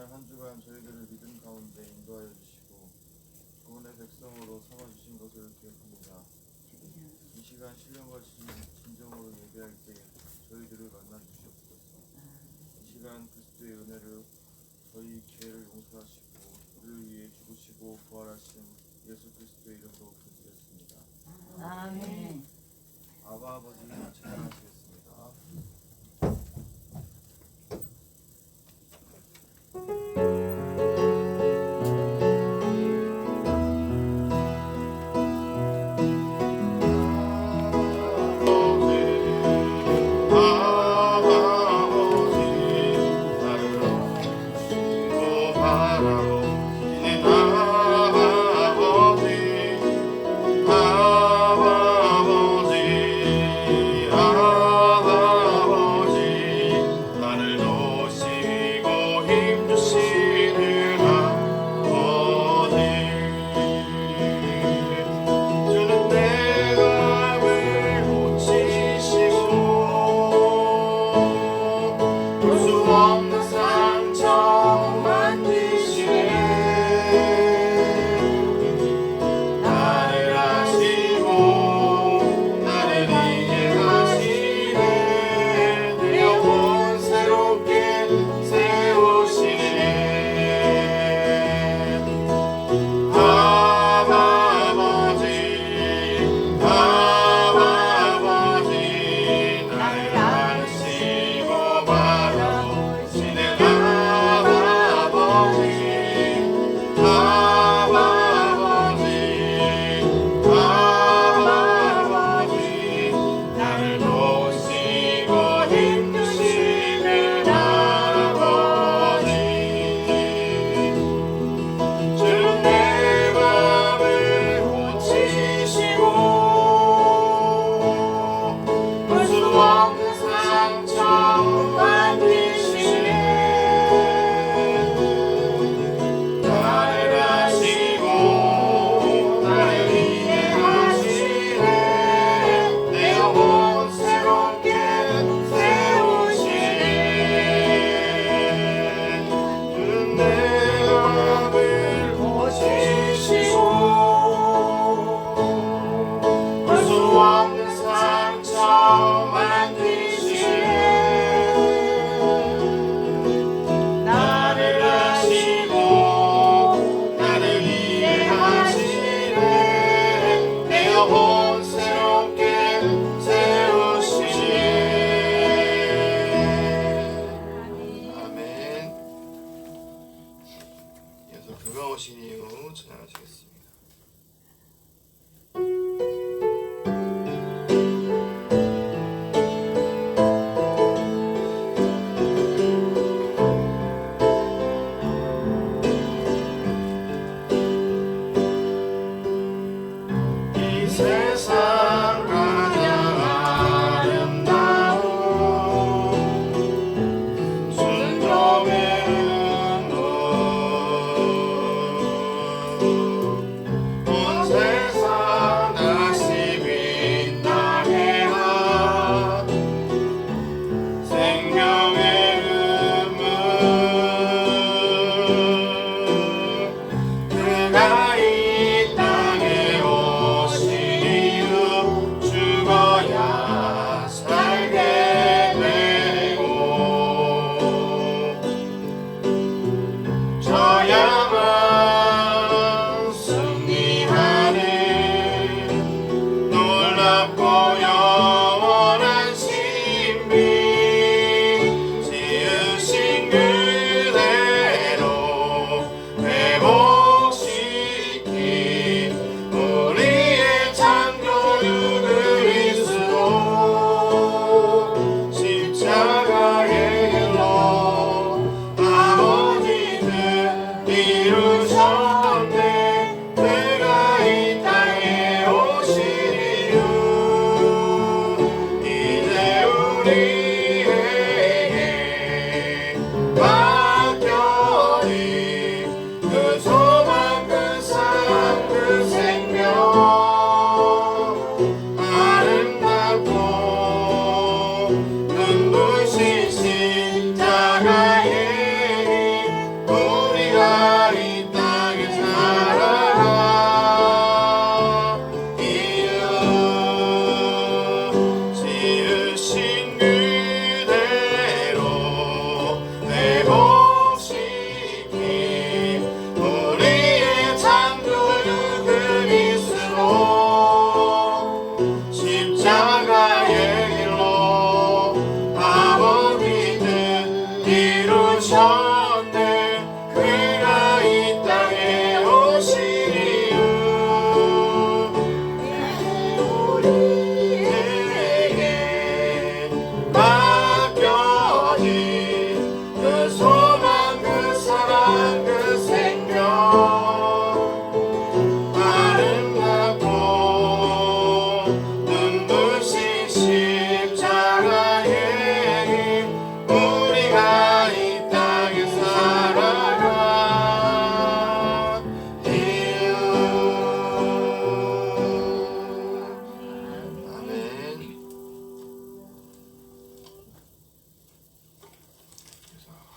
지난 한 주간 저희들을 믿음 가운데 인도하여 주시고 구원의 백성으로 삼아주신 것을 기억합니다. 이 시간 신령과 진정으로 예배할 때 저희들을 만나 주시옵소서. 이 시간 그리스도의 은혜를 저희 죄를 용서하시고 우리를 위해 죽으시고 부활하신 예수 그리스도의 이름으로 기도드렸습니다. 아멘. 아바 아버지 찬양하시겠습니다.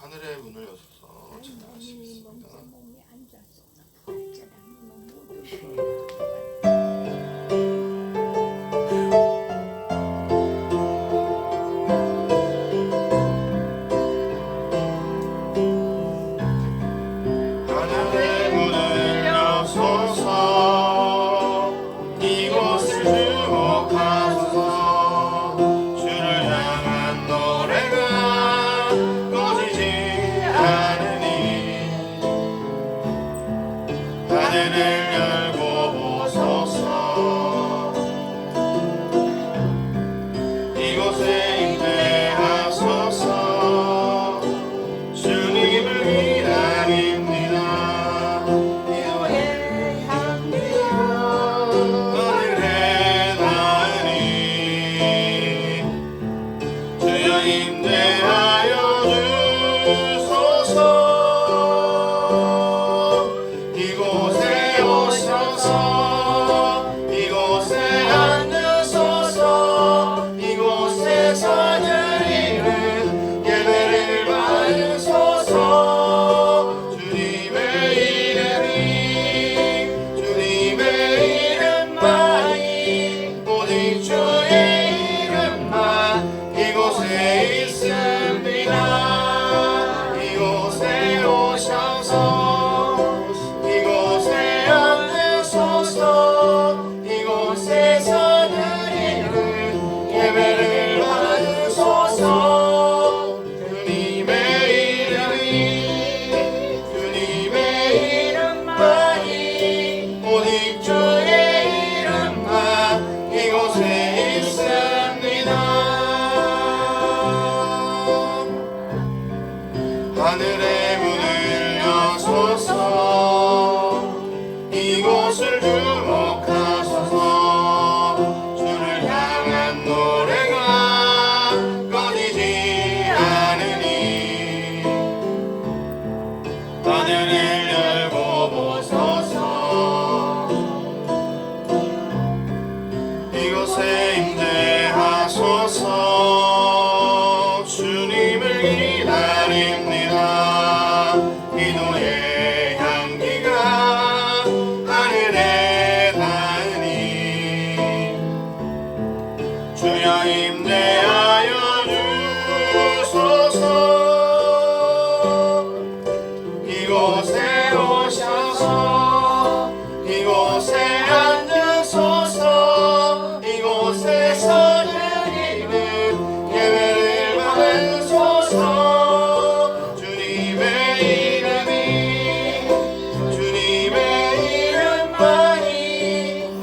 하늘의 문을 여소서 찬양하시겠습니다. 몸에 앉아서 발자국만 하늘의 문을 여소서 이곳을 주목하소서 주를 향한 노래가 꺼지지 않으니 하늘을 열고 보소서 이곳에 임재하소서 주님을 기다립니다. 이곳에 향기가 하늘에 닿으니 주여 임재하여 주소서 이곳에 오셔서 이곳에 앉으소서 이곳에서 드리는 예배를 받으소서 주님의 이름만이 오직 주의 이름만 이곳에 있습니다. 이곳에 오셔서 이곳에 앉으소서 이곳에서 드리는 예배를 받으소서 주님의 이름만이 오직 주의 이름만 이곳에 있습니다. 하늘의 문을 여소서 이곳을 주목하소서 주를 향한 노래가 꺼지지 않으니 하늘을 열고 보소서 이곳에 임재하소서 주님을 기다립니다. 기도의 향기가 하늘에 닿으니 주여 임재하여 주소서 이곳에 오셔서 이곳에 앉으소서 이곳에서 드리는 예배를 받으소서 주님의 이름만이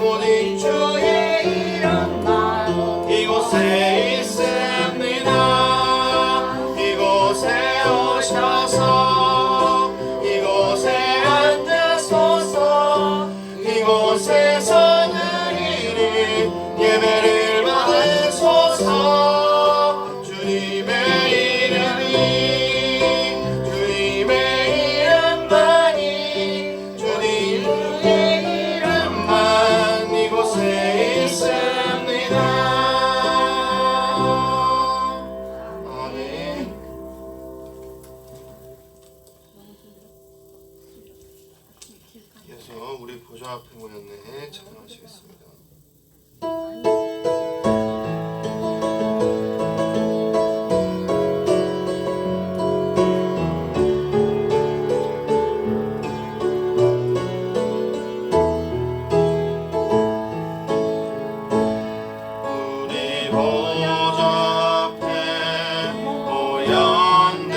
오직 주의 이름만 이곳에 있습니다. 이곳에 오셔서 이곳에 앉으소서 이곳에서 드리는 예배를 받으소서 주님의 이름만이 주님의 이름만 이곳에 있습니다. 아멘. 이어서 우리 보좌 앞에 모였네 찬양하시겠습니다. 우리 보좌 앞에 모였네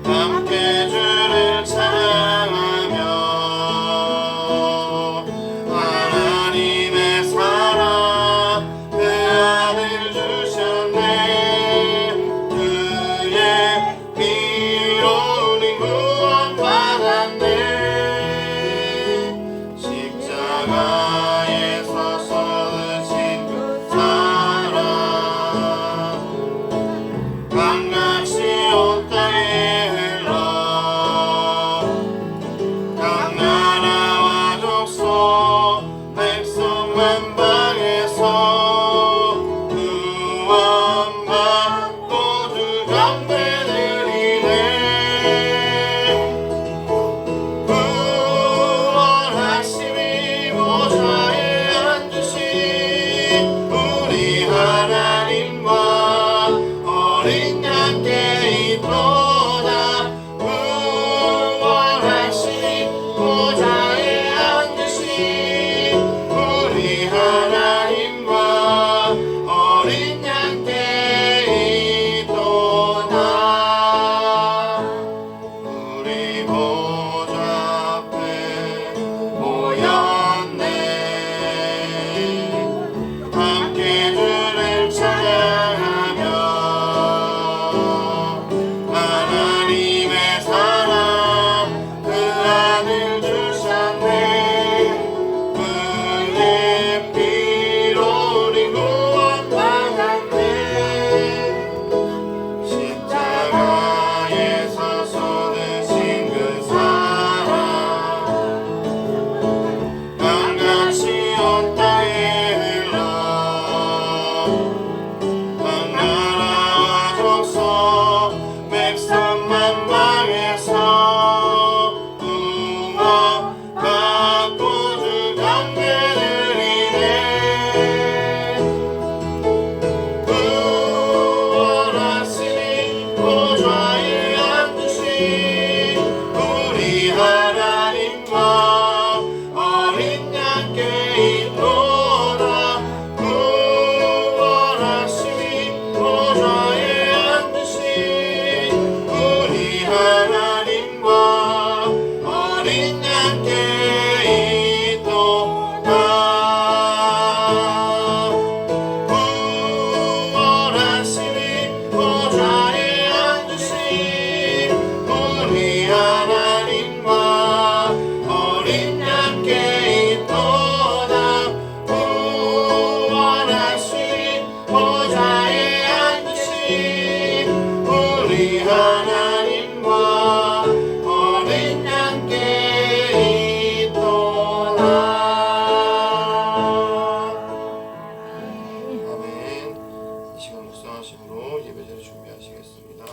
함께 주를 찬양하며 백성만 망해서 붕어 받고 주 경배 드리네. 구원하시니 보좌에 앉으신 우리 하나님과 어린 양께 있노라. 구원하시니 보좌에 앉으신 우리 하나님과 어린 양께 있노라. 구원하시니 보좌에 앉으신 우리 하나님과 어린 양께 있도다. 구원하시니 보좌에 앉으신 우리 하나님과 어린 양께 있도다. 아멘. 이 시간 묵상하심으로 예배자를 준비하시겠습니다.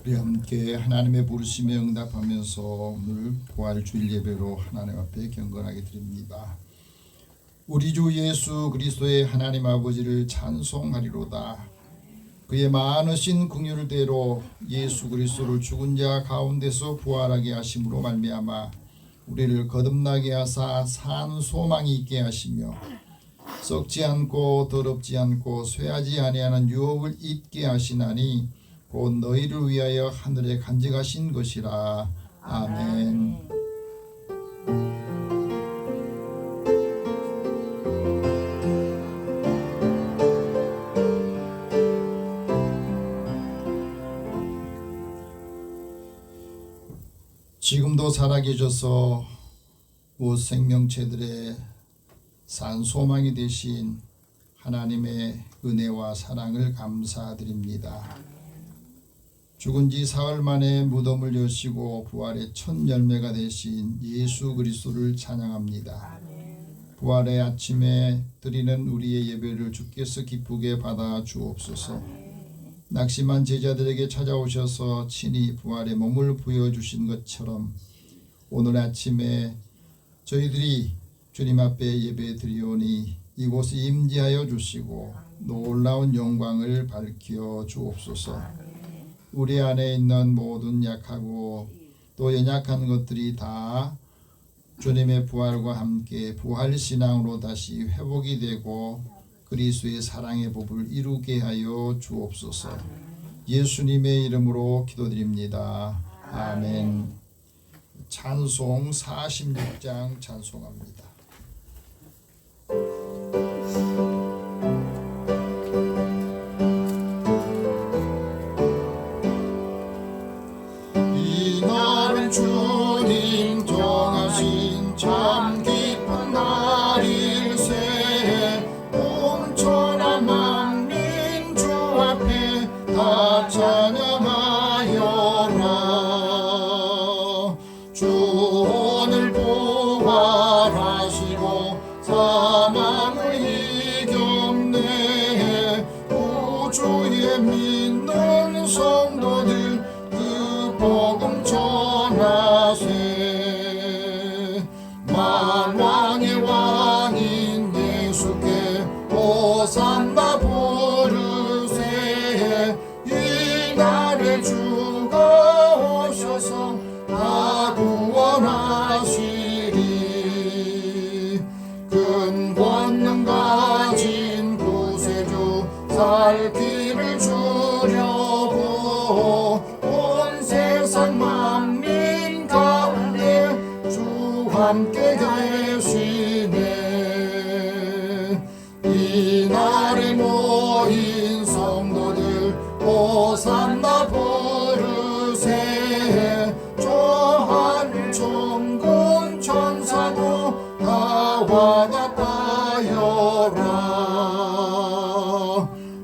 우리 함께 하나님의 부르심에 응답하면서 오늘 부활 주일 예배로 하나님 앞에 경건하게 드립니다. 우리 주 예수 그리스도의 하나님 아버지를 찬송하리로다. 그의 많으신 긍휼대로 예수 그리스도를 죽은 자 가운데서 부활하게 하심으로 말미암아 우리를 거듭나게 하사 산 소망이 있게 하시며 썩지 않고 더럽지 않고 쇠하지 아니하는 유업을 잊게 하시나니 곧 너희를 위하여 하늘에 간직하신 것이라. 아멘. 지금도 살아계셔서 모 생명체들의 산 소망이 되신 하나님의 은혜와 사랑을 감사드립니다. 죽은 지 사흘 만에 무덤을 여시고 부활의 첫 열매가 되신 예수 그리스도를 찬양합니다. 부활의 아침에 드리는 우리의 예배를 주께서 기쁘게 받아 주옵소서. 낙심한 제자들에게 찾아오셔서 친히 부활의 몸을 부여주신 것처럼 오늘 아침에 저희들이 주님 앞에 예배 드리오니 이곳에 임재하여 주시고 놀라운 영광을 밝혀 주옵소서. 우리 안에 있는 모든 약하고 또 연약한 것들이 다 주님의 부활과 함께 부활신앙으로 다시 회복이 되고 그리스도의 사랑의 법을 이루게 하여 주옵소서. 예수님의 이름으로 기도드립니다. 아멘. 찬송 46장 찬송합니다. 이날은 주님 정하신 참 기쁜 날일세. 온천한 만민 주 앞에 다 찬양하여라. 주 오늘 부활하시고 사망을 이겼네. 우주에 믿는 성도들 그 복음 전하세. 만왕의 왕인 예수께 호산나 부르세. 이날에 주가 오셔서 다 구원하시리. 큰 권능 가진 구세주 살 길을 주려고 온 세상 세상 만민 가운데 주 함께 계시네. 이날에 모인 성도들 호산나 부르세. 조한 천군 천사도 다 와답하여라.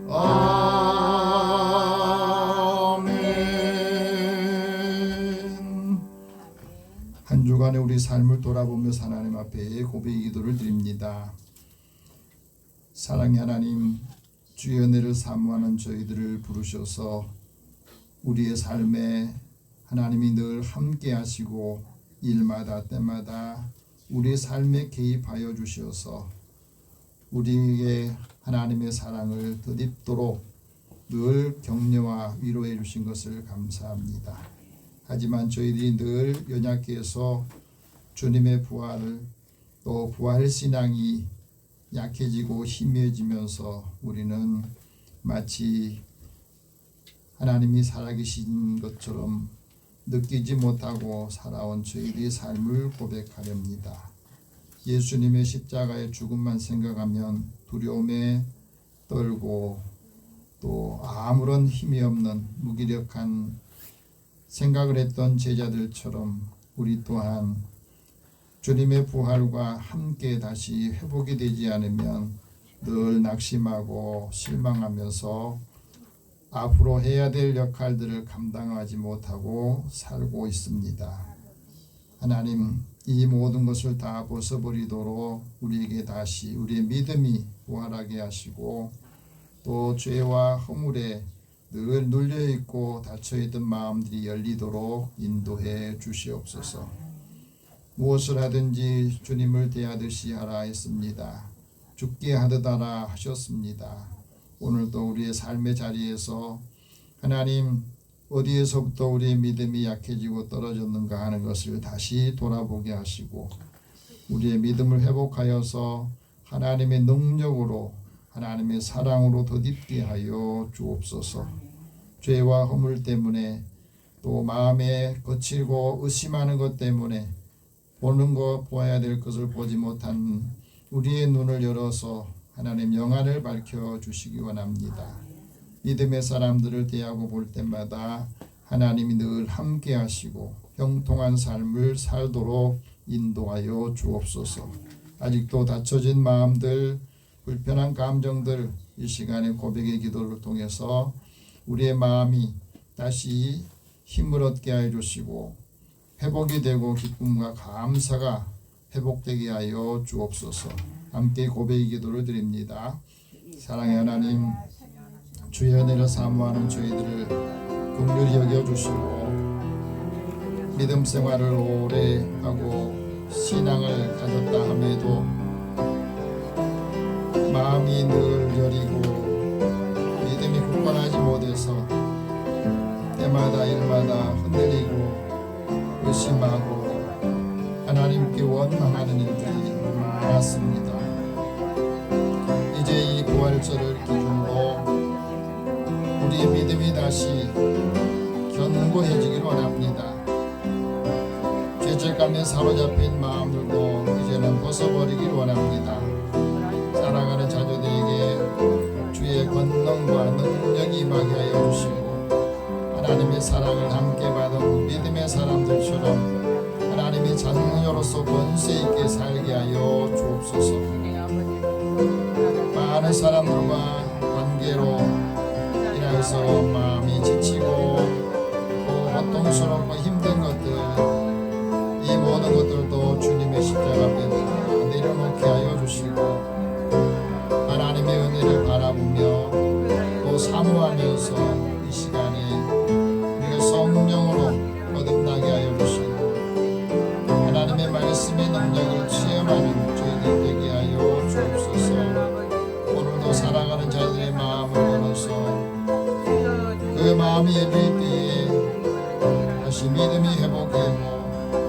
아멘. 한 주간의 우리 삶을 돌아보면서 하나님 앞에 고백 기도를 드립니다. 사랑의 하나님, 주의 은혜를 사모하는 저희들을 부르셔서 우리의 삶에 하나님이 늘 함께 하시고 일마다 때마다 우리의 삶에 개입하여 주셔서 우리에게 하나님의 사랑을 덧입도록 늘 격려와 위로해 주신 것을 감사합니다. 하지만 저희들이 늘 연약해서 주님의 부활을 또 부활 신앙이 약해지고 희미해지면서 우리는 마치 하나님이 살아계신 것처럼 느끼지 못하고 살아온 저희들의 삶을 고백하렵니다. 예수님의 십자가의 죽음만 생각하면 두려움에 떨고 또 아무런 힘이 없는 무기력한 생각을 했던 제자들처럼 우리 또한 주님의 부활과 함께 다시 회복이 되지 않으면 늘 낙심하고 실망하면서 앞으로 해야 될 역할들을 감당하지 못하고 살고 있습니다. 하나님, 이 모든 것을 다 벗어버리도록 우리에게 다시 우리의 믿음이 부활하게 하시고 또 죄와 허물에 늘 눌려있고 닫혀있던 마음들이 열리도록 인도해 주시옵소서. 무엇을 하든지 주님을 대하듯이 하라 했습니다. 죽게 하듯 하라 하셨습니다. 오늘도 우리의 삶의 자리에서 하나님, 어디에서부터 우리의 믿음이 약해지고 떨어졌는가 하는 것을 다시 돌아보게 하시고 우리의 믿음을 회복하여서 하나님의 능력으로 하나님의 사랑으로 덧입게 하여 주옵소서. 죄와 허물 때문에 또 마음에 거칠고 의심하는 것 때문에 보는 것 보아야 될 것을 보지 못한 우리의 눈을 열어서 하나님 영안을 밝혀 주시기 원합니다. 믿음의 사람들을 대하고 볼 때마다 하나님이 늘 함께 하시고 형통한 삶을 살도록 인도하여 주옵소서. 아직도 닫혀진 마음들, 불편한 감정들 이 시간에 고백의 기도를 통해서 우리의 마음이 다시 힘을 얻게 하여 주시고 회복이 되고 기쁨과 감사가 회복되게 하여 주옵소서. 함께 고백의 기도를 드립니다. 사랑의 하나님, 주의 은혜를 사모하는 저희들을 긍휼히 여겨주시고 믿음 생활을 오래 하고 신앙을 가졌다 함에도 마음이 늘 여리고 믿음이 굳건하지 못해서 때마다 일마다 흔들리고 의심하고 하나님께 원망하는 일들이 많았습니다. 이제 이 부활절을 기준으로 우리의 믿음이 다시 견고해지기를 원합니다. 죄책감에 사로잡힌 마음들도 이제는 벗어버리기를 원합니다. 살아가는 자녀들에게 주의 권능과 능력이 임하게 하여 주시고 하나님의 사랑을 함께 받은 믿음의 사람들처럼 하나님의 자녀로서 권세 있게 살게 하여 주옵소서. 많은 사람들과 관계로 인하여서 마음이 지치고 또 고통스럽고 힘든 것들, 이 모든 것들도 주님의 십자가 앞에 다 내려놓게 하여 주시고 하나님의 은혜를 바라보며 또 사모하면서 이 시간에 우리가 성령으로 거듭나게 하여 주시고 하나님의 말씀의 능력을 체험하는 저희들 되게 하여 주옵소서. 오늘도 살아가는 자들의 마음을 열어서 그 마음이 열릴 때에 다시 믿음이 회복되고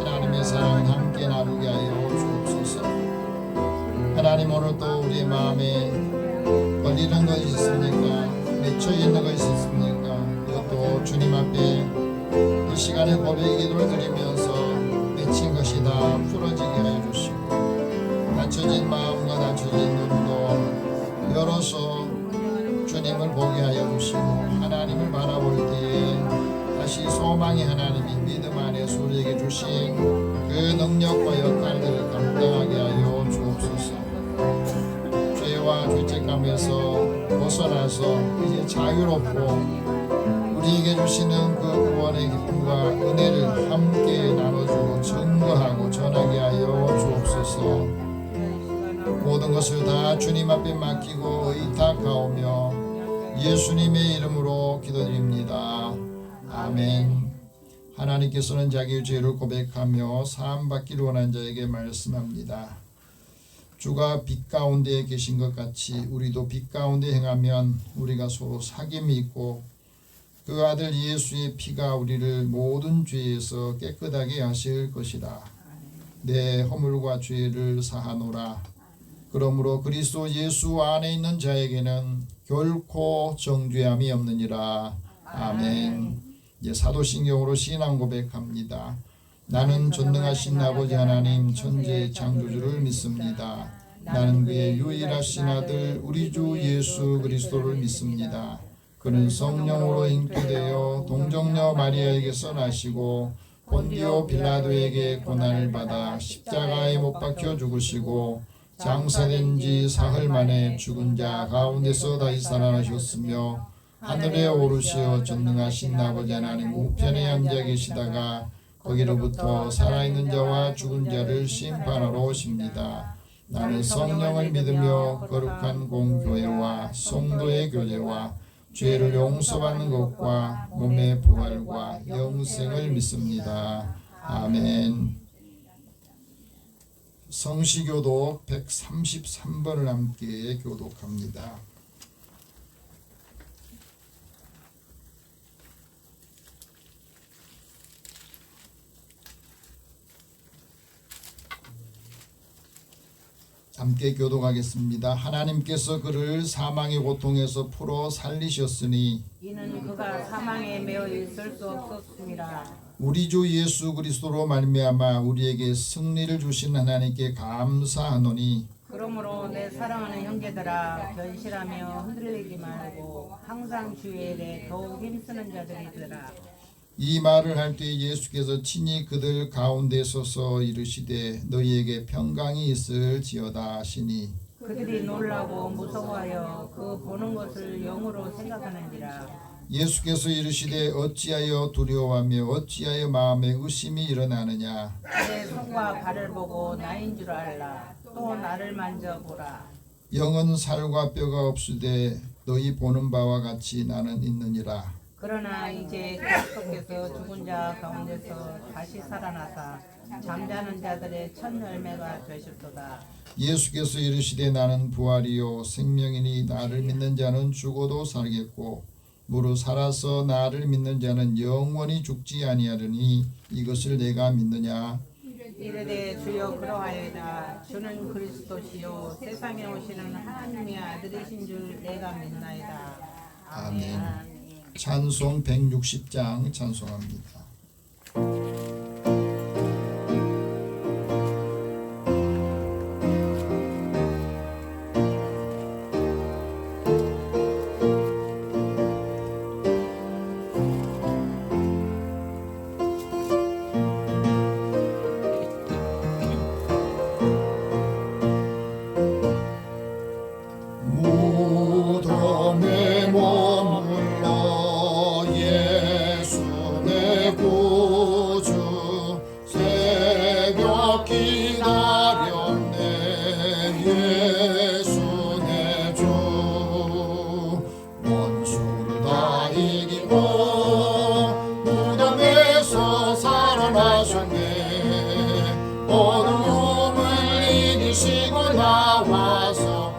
하나님의 사랑을 함께 나누게 하여 주옵소서. 하나님, 오늘도 우리의 마음에 걸리는 것이 있습니까? 맺혀 있는 것이 있습니까? 이것도 주님 앞에 이 시간에 고백 기도를 드리면서 맺힌 것이 다 풀어지게 하여 주시고 닫혀진 마음과 닫혀진 눈도 열어서 주님을 보게 하여 주시고 하나님을 바라볼 때에 다시 소망의 하나님이 믿음 안에서 우리에게 주신 그 능력과 역할들을 감당하게 하여 주옵소서. 죄와 죄책감에서 벗어나서 이제 자유롭고 우리에게 주시는 그 구원의 기쁨과 은혜를 함께 나눠주고 증거하고 전하게 하여 주옵소서. 모든 것을 다 주님 앞에 맡기고 의탁하오며 예수님의 이름으로 기도드립니다. 아멘. 하나님께서는 자기의 죄를 고백하며 사함받기를 원하는 자에게 말씀합니다. 주가 빛 가운데 계신 것 같이 우리도 빛 가운데 행하면 우리가 서로 사귐이 있고 그 아들 예수의 피가 우리를 모든 죄에서 깨끗하게 하실 것이라. 내 허물과 죄를 사하노라. 그러므로 그리스도 예수 안에 있는 자에게는 결코 정죄함이 없느니라. 아멘. 이제 사도신경으로 신앙 고백합니다. 나는 전능하신 아버지 하나님 천지의 창조주를 믿습니다. 나는 그의 유일하신 아들 우리 주 예수 그리스도를 믿습니다. 그는 성령으로 잉태되어 동정녀 마리아에게서 나시고 본디오 빌라도에게 고난을 받아 십자가에 못 박혀 죽으시고 장사된 지 사흘 만에 죽은 자 가운데서 다시 살아나셨으며 하늘에 오르시어 전능하신 아버지 하나님 우편에 앉아 계시다가 거기로부터 살아있는 자와 죽은 자를 심판하러 오십니다. 나는 성령을 믿으며 거룩한 공교회와 성도의 교제와 죄를 용서받는 것과 몸의 부활과 영생을 믿습니다. 아멘. 성시교도 133번을 함께 교독합니다. 함께 교독하겠습니다. 하나님께서 그를 사망의 고통에서 풀어 살리셨으니 이는 그가 사망에 매여 있을 수 없었습니다. 우리 주 예수 그리스도로 말미암아 우리에게 승리를 주신 하나님께 감사하노니 그러므로 내 사랑하는 형제들아 견실하며 흔들리지 말고 항상 주의 일에 더욱 힘쓰는 자들이더라. 이 말을 할 때 예수께서 친히 그들 가운데 서서 이르시되 너희에게 평강이 있을지어다 하시니 그들이 놀라고 무서워하여 그 보는 것을 영으로 생각하는지라. 예수께서 이르시되 어찌하여 두려워하며 어찌하여 마음에 의심이 일어나느냐. 내 손과 발을 보고 나인 줄 알라. 또 나를 만져보라. 영은 살과 뼈가 없으되 너희 보는 바와 같이 나는 있느니라. 그러나 이제 그리스도께서 죽은 자 가운데서 다시 살아나사 잠자는 자들의 첫 열매가 되셨도다. 예수께서 이르시되 나는 부활이요 생명이니 나를 믿는 자는 죽어도 살겠고 무릇 살아서 나를 믿는 자는 영원히 죽지 아니하리니 이것을 내가 믿느냐. 이르되 주여 그러하여이다. 주는 그리스도시요 세상에 오시는 하나님의 아들이신 줄 내가 믿나이다. 아멘. 찬송 160장 찬송합니다. 무덤에 머물러 예수 내 구주 새벽 기다렸네 예수 내 주 원수를 다 이기고 무덤에서 살아나셨네 어둠을 이기시고 나와서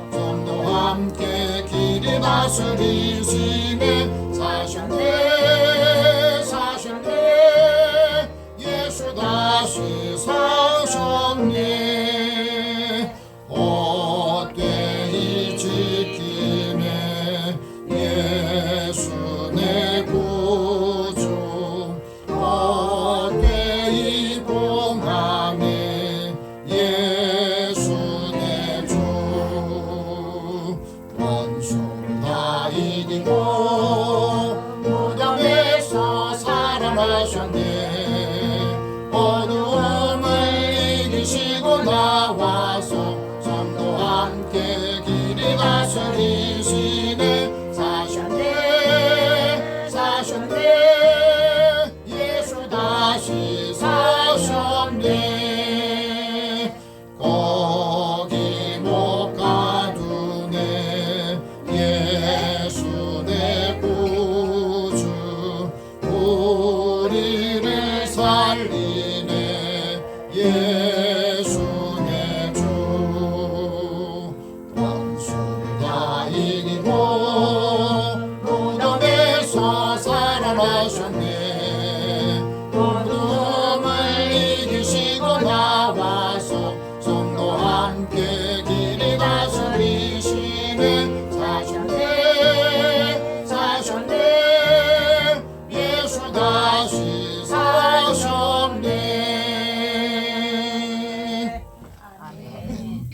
함께 길이 다스리시네 사셨네 예수 다시 사셨네 헛되이 지키네 예수 내 구주 사셨네 거기 못 가두네 예수 내 구주 우리를 살리네 예수 내 주 원수 다 이기고 무덤에서 살아나셨네 어둠을 이기시고 나와서 성도 함께 길이 다스리시네 사셨네 사셨네 예수 다시 사셨네. 아멘.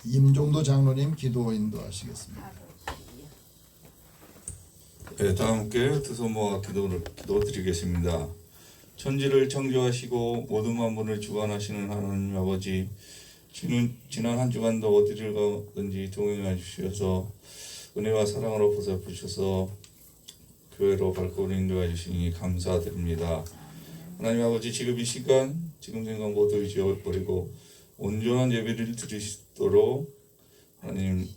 임종도 장로님 기도 인도하시겠습니다. 네, 다 함께 두 손 모아 기도드리겠습니다. 천지를 창조하시고 모든 만물을 주관하시는 하나님 아버지, 지난 한 주간도 어디를 가든지 동행해 주셔서 은혜와 사랑으로 보살피셔서 교회로 발걸음 인도해 주시니 감사드립니다. 하나님 아버지, 지금 이 시간, 지금 생각 모두 잊어버리고 온전한 예배를 드리시도록 하나님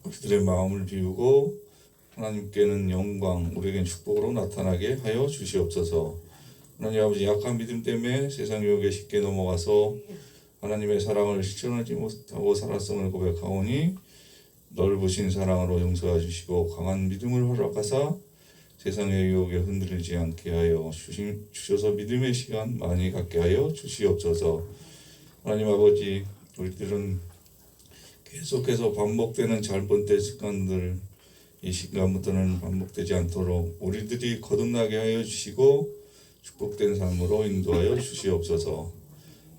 우리들의 마음을 비우고 하나님께는 영광, 우리에겐 축복으로 나타나게 하여 주시옵소서. 하나님 아버지, 약한 믿음 때문에 세상 유혹에 쉽게 넘어가서 하나님의 사랑을 실천하지 못하고 살았음을 고백하오니 넓으신 사랑으로 용서해 주시고 강한 믿음을 허락하사 세상의 유혹에 흔들리지 않게 하여 주셔서 믿음의 시간 많이 갖게 하여 주시옵소서. 하나님 아버지, 우리들은 계속해서 반복되는 잘못된 습관들 이 시간부터는 반복되지 않도록 우리들이 거듭나게 하여 주시고 축복된 삶으로 인도하여 주시옵소서.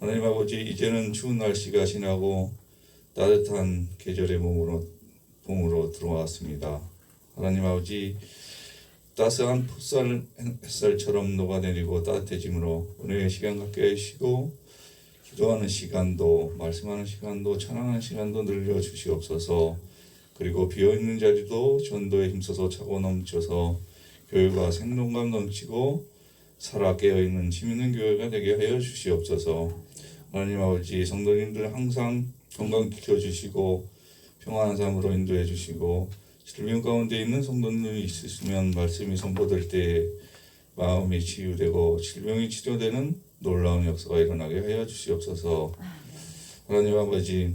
하나님 아버지, 이제는 추운 날씨가 지나고 따뜻한 계절의 봄으로 들어왔습니다. 하나님 아버지, 따스한 햇살처럼 녹아내리고 따뜻해짐으로 은혜의 시간 갖게 해주시고 기도하는 시간도 말씀하는 시간도 찬양하는 시간도 늘려 주시옵소서. 그리고 비어있는 자리도 전도에 힘써서 차고 넘쳐서 교회가 생동감 넘치고 살아 깨어있는 힘있는 교회가 되게 하여 주시옵소서. 하나님 아버지, 성도님들 항상 건강 지켜주시고 평안한 삶으로 인도해 주시고 질병 가운데 있는 성도님이 있으시면 말씀이 선포될 때 마음이 치유되고 질병이 치료되는 놀라운 역사가 일어나게 하여 주시옵소서. 하나님 아버지,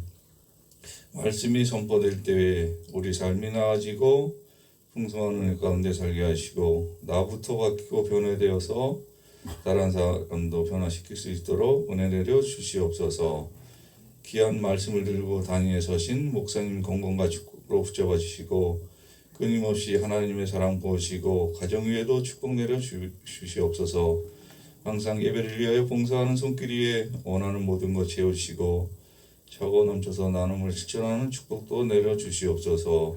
말씀이 선포될 때에 우리 삶이 나아지고 풍성한 은혜 가운데 살게 하시고 나부터 바뀌고 변화되어서 다른 사람도 변화시킬 수 있도록 은혜 내려 주시옵소서. 귀한 말씀을 들고 단위에 서신 목사님 건강과 축복으로 붙잡아 주시고 끊임없이 하나님의 사랑 부으시고 가정 위에도 축복 내려 주시옵소서. 항상 예배를 위하여 봉사하는 손길 위에 원하는 모든 것 채우시고 차고 넘쳐서 나눔을 실천하는 축복도 내려 주시옵소서.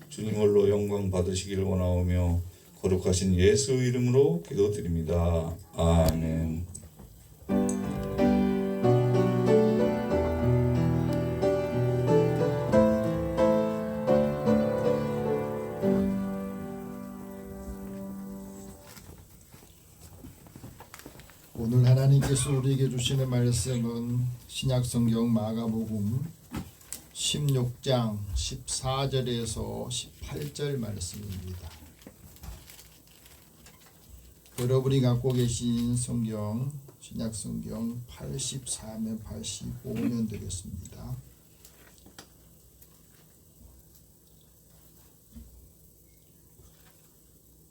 주님 홀로 영광 받으시기를 원하오며 거룩하신 예수 이름으로 기도드립니다. 아멘. 오늘 하나님께서 우리에게 주시는 말씀은 신약성경 마가복음 16장 14절에서 18절 말씀입니다. 여러분이 갖고 계신 성경 신약성경 84면 85면 되겠습니다.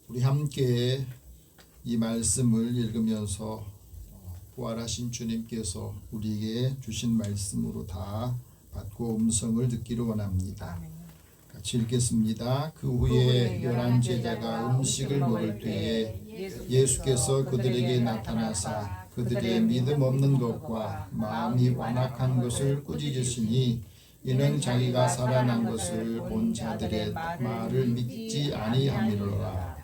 우리 함께 이 말씀을 읽으면서 부활하신 주님께서 우리에게 주신 말씀으로 다 받고 음성을 듣기를 원합니다. 같이 읽겠습니다. 그 후에 11 제자가 음식을 먹을 때에 예수께서 그들에게 나타나사 그들의 믿음 없는 것과 마음이 완악한 것을 꾸짖으시니 이는 자기가 살아난 것을 본 자들의 말을 믿지 아니함이로라.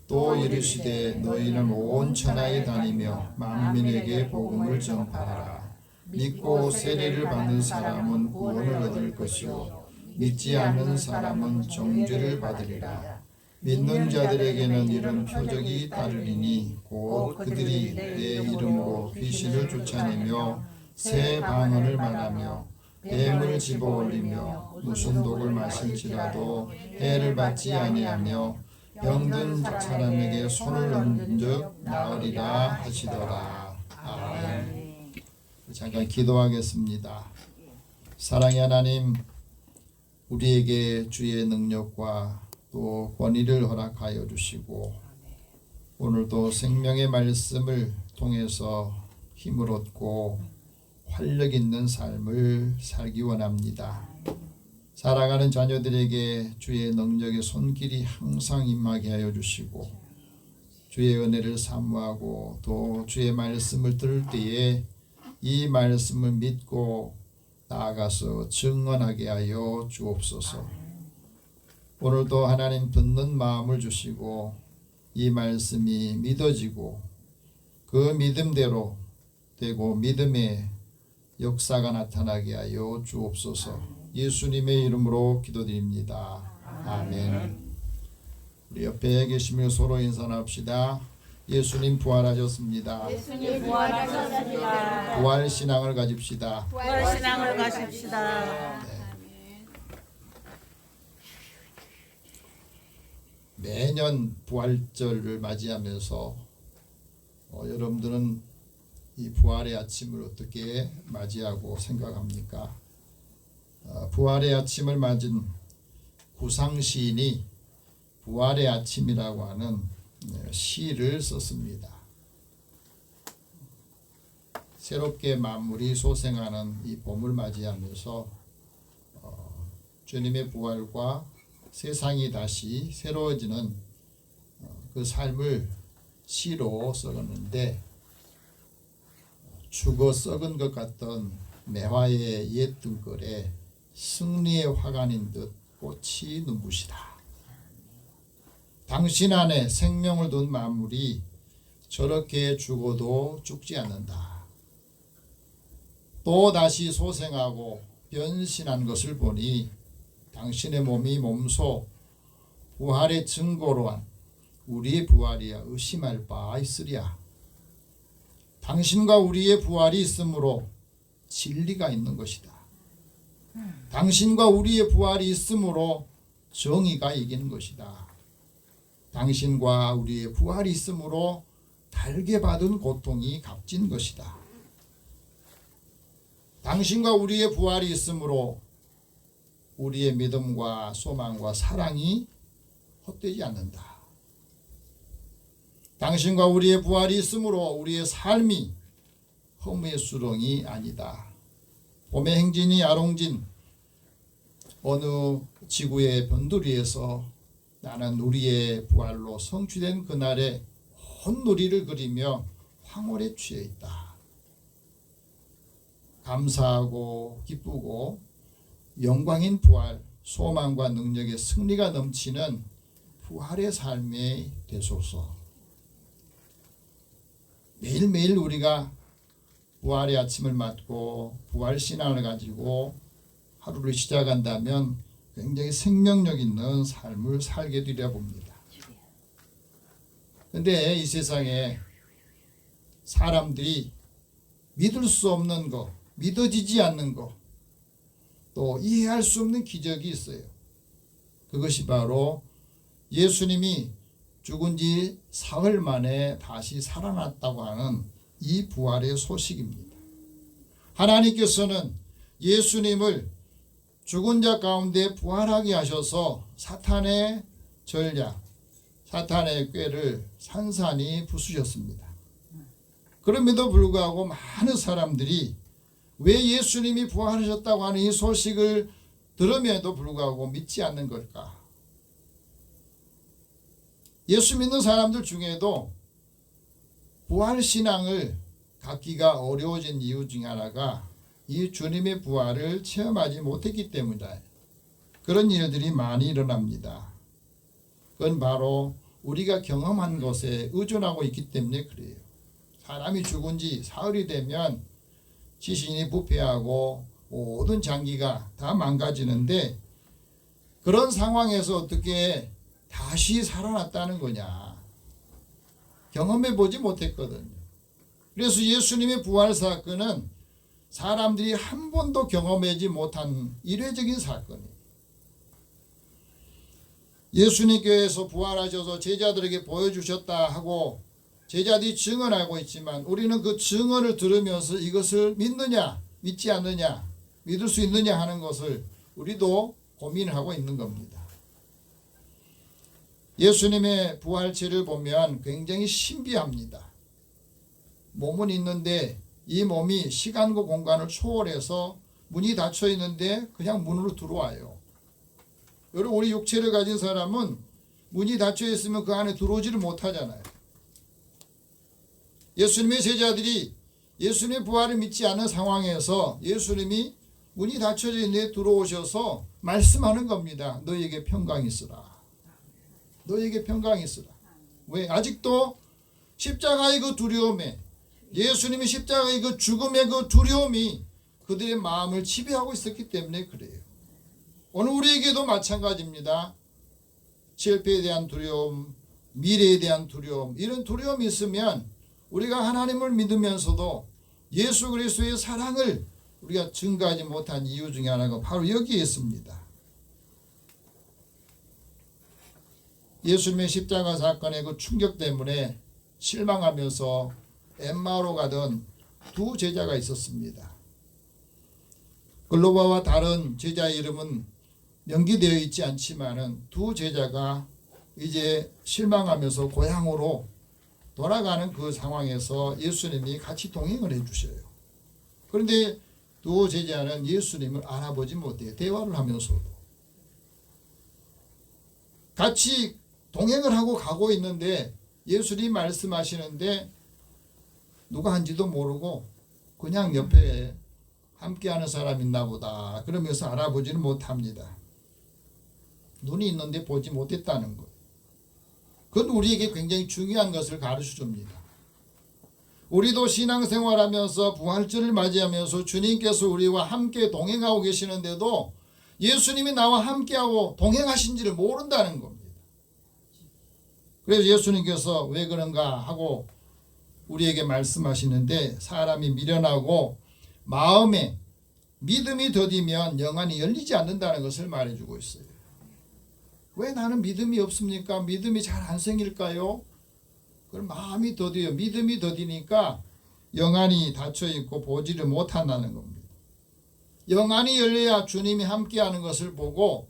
또 이르시되 너희는 온 천하에 다니며 만민에게 복음을 전파하라. 믿고 세례를 받는 사람은 구원을 얻을 것이요 믿지 않는 사람은 정죄를 받으리라. 믿는 자들에게는 이런 표적이 따르리니 곧 그들이 내 이름으로 귀신을 쫓아내며 새 방언을 말하며 뱀을 집어올리며 무슨 독을 마실지라도 해를 받지 아니하며 병든 사람에게 손을 얹은즉 나으리라 하시더라. 아멘. 잠깐 기도하겠습니다. 사랑의 하나님, 우리에게 주의 능력과 또 권위를 허락하여 주시고 오늘도 생명의 말씀을 통해서 힘을 얻고 활력 있는 삶을 살기 원합니다. 사랑하는 자녀들에게 주의 능력의 손길이 항상 임하게 하여 주시고 주의 은혜를 사모하고 또 주의 말씀을 들을 때에 이 말씀을 믿고 나아가서 증언하게 하여 주옵소서. 오늘도 하나님 듣는 마음을 주시고 이 말씀이 믿어지고 그 믿음대로 되고 믿음의 역사가 나타나게 하여 주옵소서. 예수님의 이름으로 기도드립니다. 아멘. 우리 옆에 계시며 서로 인사 나눕시다. 예수님 부활하셨습니다. 예수님 부활하셨습니다. 부활 신앙을 가집시다. 부활 신앙을 가십시다. 매년 부활절을 맞이하면서 여러분들은 이 부활의 아침을 어떻게 맞이하고 생각합니까? 부활의 아침을 맞은 구상 시인이 부활의 아침이라고 하는 시를 썼습니다. 새롭게 만물이 소생하는 이 봄을 맞이하면서 주님의 부활과 세상이 다시 새로워지는 그 삶을 시로 써갔는데 죽어 썩은 것 같던 매화의 옛 등골에 승리의 화관인 듯 꽃이 눈부시다. 당신 안에 생명을 둔 만물이 저렇게 죽어도 죽지 않는다. 또 다시 소생하고 변신한 것을 보니 당신의 몸이 몸소 부활의 증거로 한 우리의 부활이야 의심할 바 있으랴. 당신과 우리의 부활이 있으므로 진리가 있는 것이다. 당신과 우리의 부활이 있으므로 정의가 이기는 것이다. 당신과 우리의 부활이 있으므로 달게 받은 고통이 값진 것이다. 당신과 우리의 부활이 있으므로 우리의 믿음과 소망과 사랑이 헛되지 않는다. 당신과 우리의 부활이 있으므로 우리의 삶이 허무의 수렁이 아니다. 봄의 행진이 아롱진 어느 지구의 변두리에서 나는 우리의 부활로 성취된 그날에 온 누리를 그리며 황홀에 취해 있다. 감사하고 기쁘고 영광인 부활, 소망과 능력의 승리가 넘치는 부활의 삶이 되소서. 매일매일 우리가 부활의 아침을 맞고 부활 신앙을 가지고 하루를 시작한다면 굉장히 생명력 있는 삶을 살게 되려 봅니다. 그런데 이 세상에 사람들이 믿을 수 없는 것, 믿어지지 않는 것, 또 이해할 수 없는 기적이 있어요. 그것이 바로 예수님이 죽은 지 사흘 만에 다시 살아났다고 하는 이 부활의 소식입니다. 하나님께서는 예수님을 죽은 자 가운데 부활하게 하셔서 사탄의 전략, 사탄의 꾀를 산산히 부수셨습니다. 그럼에도 불구하고 많은 사람들이 왜 예수님이 부활하셨다고 하는 이 소식을 들음에도 불구하고 믿지 않는 걸까? 예수 믿는 사람들 중에도 부활신앙을 갖기가 어려워진 이유 중 하나가 이 주님의 부활을 체험하지 못했기 때문이다. 그런 일들이 많이 일어납니다. 그건 바로 우리가 경험한 것에 의존하고 있기 때문에 그래요. 사람이 죽은 지 사흘이 되면 시신이 부패하고 모든 장기가 다 망가지는데 그런 상황에서 어떻게 다시 살아났다는 거냐? 경험해 보지 못했거든요. 그래서 예수님의 부활 사건은 사람들이 한 번도 경험하지 못한 이례적인 사건이에요. 예수님께서 부활하셔서 제자들에게 보여주셨다 하고 제자들이 증언하고 있지만 우리는 그 증언을 들으면서 이것을 믿느냐 믿지 않느냐 믿을 수 있느냐 하는 것을 우리도 고민하고 있는 겁니다. 예수님의 부활체를 보면 굉장히 신비합니다. 몸은 있는데 이 몸이 시간과 공간을 초월해서 문이 닫혀 있는데 그냥 문으로 들어와요. 여러분 우리 육체를 가진 사람은 문이 닫혀 있으면 그 안에 들어오지를 못하잖아요. 예수님의 제자들이 예수님의 부활을 믿지 않는 상황에서 예수님이 문이 닫혀져 있는데 들어오셔서 말씀하는 겁니다. 너에게 평강이 있으라. 너에게 평강이 있으라. 왜? 아직도 십자가의 그 두려움에 예수님이 십자가의 그 죽음의 그 두려움이 그들의 마음을 지배하고 있었기 때문에 그래요. 오늘 우리에게도 마찬가지입니다. 실패에 대한 두려움, 미래에 대한 두려움, 이런 두려움이 있으면 우리가 하나님을 믿으면서도 예수 그리스도의 사랑을 우리가 증거하지 못한 이유 중에 하나가 바로 여기에 있습니다. 예수님의 십자가 사건의 그 충격 때문에 실망하면서 엠마오로 가던 두 제자가 있었습니다. 글로바와 다른 제자의 이름은 명기되어 있지 않지만은 두 제자가 이제 실망하면서 고향으로 돌아가는 그 상황에서 예수님이 같이 동행을 해주셔요. 그런데 두 제자는 예수님을 알아보지 못해요. 대화를 하면서도 같이 동행을 하고 가고 있는데 예수님이 말씀하시는데 누가 한지도 모르고 그냥 옆에 함께하는 사람 있나 보다 그러면서 알아보지는 못합니다. 눈이 있는데 보지 못했다는 것. 그건 우리에게 굉장히 중요한 것을 가르쳐줍니다. 우리도 신앙생활하면서 부활절을 맞이하면서 주님께서 우리와 함께 동행하고 계시는데도 예수님이 나와 함께하고 동행하신지를 모른다는 겁니다. 그래서 예수님께서 왜 그런가 하고 우리에게 말씀하시는데 사람이 미련하고 마음에 믿음이 더디면 영안이 열리지 않는다는 것을 말해주고 있어요. 왜 나는 믿음이 없습니까? 믿음이 잘 안 생길까요? 그럼 마음이 더디요. 믿음이 더디니까 영안이 닫혀있고 보지를 못한다는 겁니다. 영안이 열려야 주님이 함께하는 것을 보고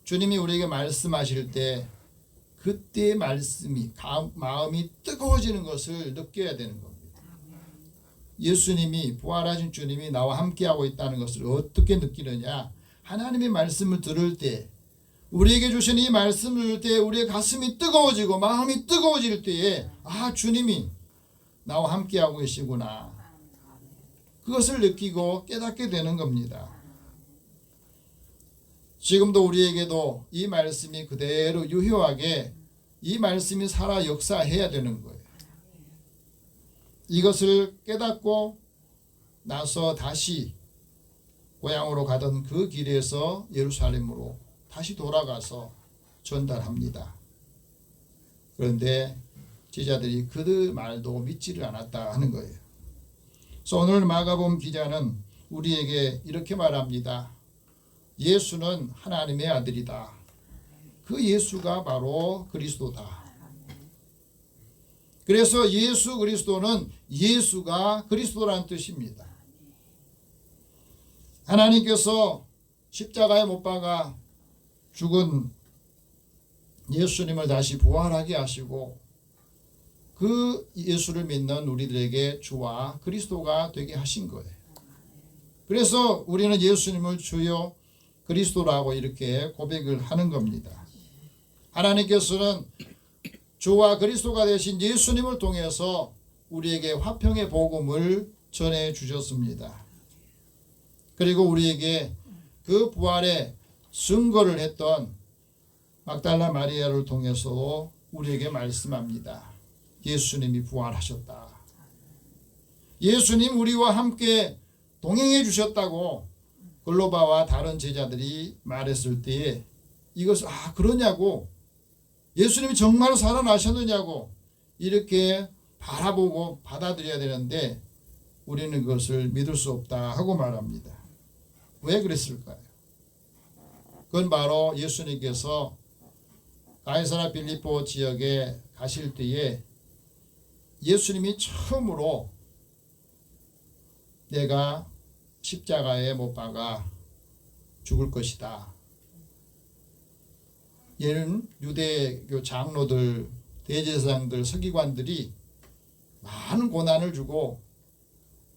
주님이 우리에게 말씀하실 때 그때의 말씀이 마음이 뜨거워지는 것을 느껴야 되는 겁니다. 예수님이 부활하신 주님이 나와 함께하고 있다는 것을 어떻게 느끼느냐? 하나님의 말씀을 들을 때 우리에게 주신 이 말씀을 들을 때 우리의 가슴이 뜨거워지고 마음이 뜨거워질 때에 아 주님이 나와 함께하고 계시구나. 그것을 느끼고 깨닫게 되는 겁니다. 지금도 우리에게도 이 말씀이 그대로 유효하게 이 말씀이 살아 역사해야 되는 거예요. 이것을 깨닫고 나서 다시 고향으로 가던 그 길에서 예루살렘으로 다시 돌아가서 전달합니다. 그런데 제자들이 그들 말도 믿지를 않았다 하는 거예요. 그래서 오늘 마가복음 기자는 우리에게 이렇게 말합니다. 예수는 하나님의 아들이다. 그 예수가 바로 그리스도다. 그래서 예수 그리스도는 예수가 그리스도라는 뜻입니다. 하나님께서 십자가에 못 박아 죽은 예수님을 다시 부활하게 하시고 그 예수를 믿는 우리들에게 주와 그리스도가 되게 하신 거예요. 그래서 우리는 예수님을 주요 그리스도라고 이렇게 고백을 하는 겁니다. 하나님께서는 주와 그리스도가 되신 예수님을 통해서 우리에게 화평의 복음을 전해 주셨습니다. 그리고 우리에게 그 부활의 증거를 했던 막달라 마리아를 통해서도 우리에게 말씀합니다. 예수님이 부활하셨다. 예수님 우리와 함께 동행해 주셨다고 글로바와 다른 제자들이 말했을 때에 이것을 그러냐고, 예수님이 정말 살아나셨느냐고 이렇게 바라보고 받아들여야 되는데 우리는 그것을 믿을 수 없다 하고 말합니다. 왜 그랬을까요? 그건 바로 예수님께서 가이사랴 빌립보 지역에 가실 때에 예수님이 처음으로 내가 십자가에 못 박아 죽을 것이다. 얘는 유대교 장로들, 대제사장들, 서기관들이 많은 고난을 주고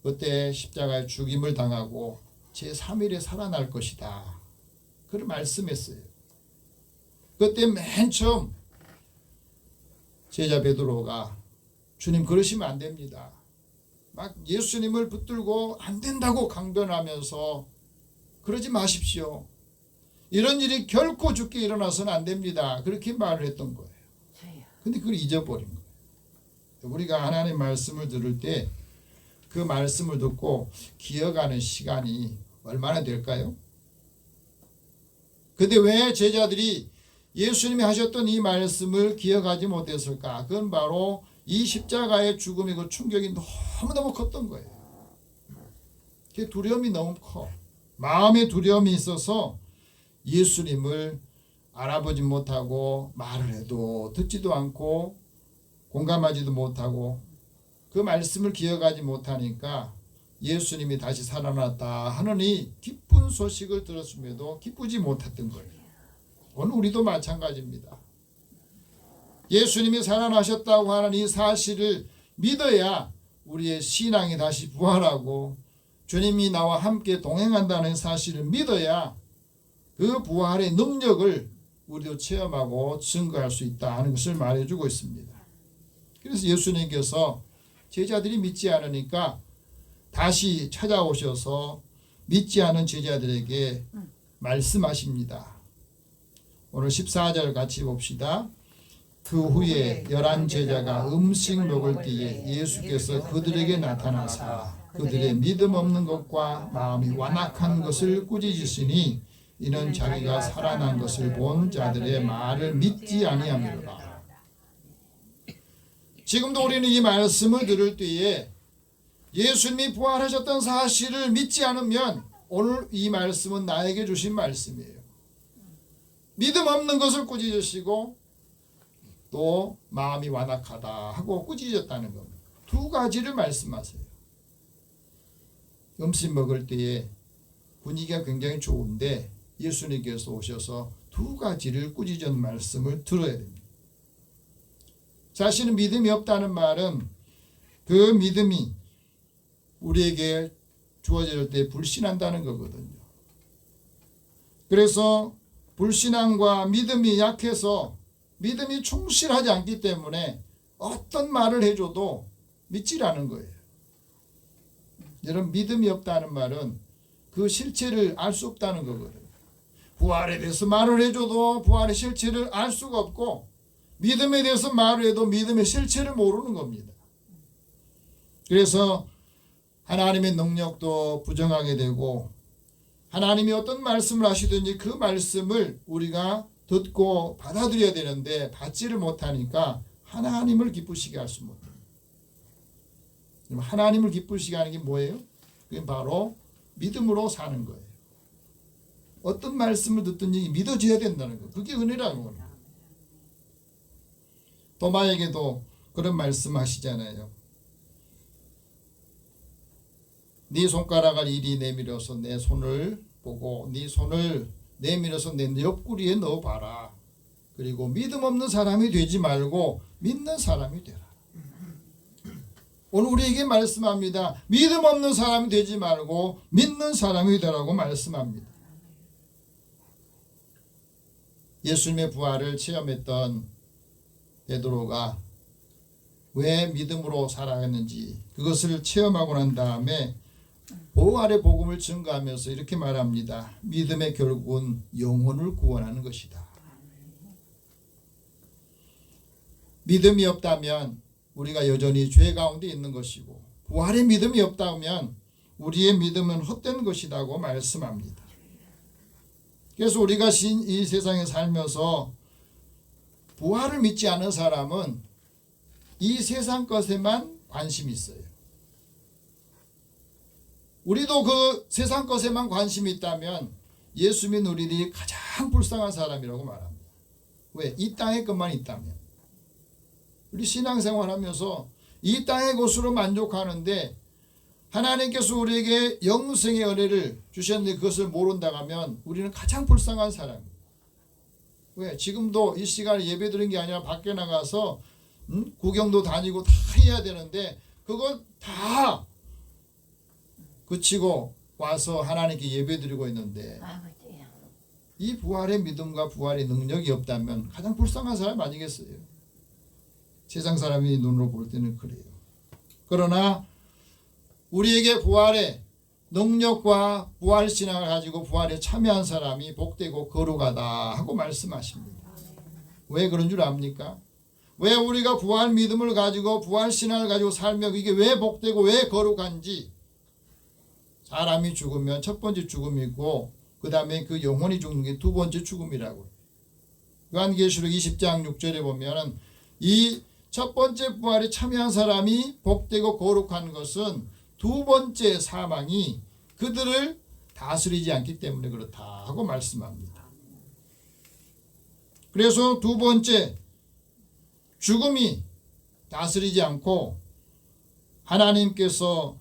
그때 십자가에 죽임을 당하고 제3일에 살아날 것이다. 그걸 말씀했어요. 그때 맨 처음 제자 베드로가 주님 그러시면 안 됩니다. 막 예수님을 붙들고 안 된다고 강변하면서 그러지 마십시오. 이런 일이 결코 죽게 일어나서는 안 됩니다. 그렇게 말을 했던 거예요. 근데 그걸 잊어버린 거예요. 우리가 하나님의 말씀을 들을 때 그 말씀을 듣고 기억하는 시간이 얼마나 될까요? 근데 왜 제자들이 예수님이 하셨던 이 말씀을 기억하지 못했을까? 그건 바로 이 십자가의 죽음의 그 충격이 너무너무 컸던 거예요. 그 두려움이 너무 커. 마음의 두려움이 있어서 예수님을 알아보지 못하고 말을 해도 듣지도 않고 공감하지도 못하고 그 말씀을 기억하지 못하니까 예수님이 다시 살아났다 하는 이 기쁜 소식을 들었음에도 기쁘지 못했던 거예요. 오늘 우리도 마찬가지입니다. 예수님이 살아나셨다고 하는 이 사실을 믿어야 우리의 신앙이 다시 부활하고 주님이 나와 함께 동행한다는 사실을 믿어야 그 부활의 능력을 우리도 체험하고 증거할 수 있다 하는 것을 말해주고 있습니다. 그래서 예수님께서 제자들이 믿지 않으니까 다시 찾아오셔서 믿지 않은 제자들에게 말씀하십니다. 오늘 14절 같이 봅시다. 그 후에 11 제자가 음식 먹을 때에 예수께서 그들에게 나타나사 그들의 믿음 없는 것과 마음이 완악한 것을 꾸짖으시니 이는 자기가 살아난 것을 본 자들의 말을 믿지 아니함이로라. 지금도 우리는 이 말씀을 들을 때에 예수님이 부활하셨던 사실을 믿지 않으면 오늘 이 말씀은 나에게 주신 말씀이에요. 믿음 없는 것을 꾸짖으시고 또 마음이 완악하다 하고 꾸짖었다는 겁니다. 두 가지를 말씀하세요. 음식 먹을 때에 분위기가 굉장히 좋은데 예수님께서 오셔서 두 가지를 꾸짖은 말씀을 들어야 됩니다. 자신은 믿음이 없다는 말은 그 믿음이 우리에게 주어질 때 불신한다는 거거든요. 그래서 불신앙과 믿음이 약해서 믿음이 충실하지 않기 때문에 어떤 말을 해줘도 믿지라는 거예요. 여러분 믿음이 없다는 말은 그 실체를 알 수 없다는 거거든요. 부활에 대해서 말을 해줘도 부활의 실체를 알 수가 없고 믿음에 대해서 말을 해도 믿음의 실체를 모르는 겁니다. 그래서 하나님의 능력도 부정하게 되고 하나님이 어떤 말씀을 하시든지 그 말씀을 우리가 듣고 받아들여야 되는데 받지를 못하니까 하나님을 기쁘시게 할 수 못해요. 하나님을 기쁘시게 하는 게 뭐예요? 그게 바로 믿음으로 사는 거예요. 어떤 말씀을 듣든지 믿어져야 된다는 거예요. 그게 은혜라는 겁니다. 도마에게도 그런 말씀 하시잖아요. 네 손가락을 이리 내밀어서 내 손을 보고 네 손을 내밀어서 내 옆구리에 넣어봐라. 그리고 믿음 없는 사람이 되지 말고 믿는 사람이 되라. 오늘 우리에게 말씀합니다. 믿음 없는 사람이 되지 말고 믿는 사람이 되라고 말씀합니다. 예수님의 부활을 체험했던 베드로가 왜 믿음으로 살아갔는지 그것을 체험하고 난 다음에 부활의 복음을 증거하면서 이렇게 말합니다. 믿음의 결국은 영혼을 구원하는 것이다. 믿음이 없다면 우리가 여전히 죄 가운데 있는 것이고 부활의 믿음이 없다면 우리의 믿음은 헛된 것이라고 말씀합니다. 그래서 우리가 이 세상에 살면서 부활을 믿지 않은 사람은 이 세상 것에만 관심이 있어요. 우리도 그 세상 것에만 관심이 있다면 예수 믿는 우리들이 가장 불쌍한 사람이라고 말합니다. 왜? 이 땅의 것만 있다면. 우리 신앙생활하면서 이 땅의 것으로 만족하는데 하나님께서 우리에게 영생의 은혜를 주셨는데 그것을 모른다고 하면 우리는 가장 불쌍한 사람입니다. 왜? 지금도 이 시간에 예배 드린 게 아니라 밖에 나가서 구경도 다니고 다 해야 되는데 그거 다 그치고 와서 하나님께 예배 드리고 있는데 이 부활의 믿음과 부활의 능력이 없다면 가장 불쌍한 사람 아니겠어요? 세상 사람이 눈으로 볼 때는 그래요. 그러나 우리에게 부활의 능력과 부활 신앙을 가지고 부활에 참여한 사람이 복되고 거룩하다 하고 말씀하십니다. 왜 그런 줄 압니까? 왜 우리가 부활 믿음을 가지고 부활 신앙을 가지고 살며 이게 왜 복되고 왜 거룩한지 사람이 죽으면 첫 번째 죽음이고 그 다음에 그 영혼이 죽는 게 두 번째 죽음이라고. 요한계시록 20장 6절에 보면 이 첫 번째 부활에 참여한 사람이 복되고 거룩한 것은 두 번째 사망이 그들을 다스리지 않기 때문에 그렇다 하고 말씀합니다. 그래서 두 번째 죽음이 다스리지 않고 하나님께서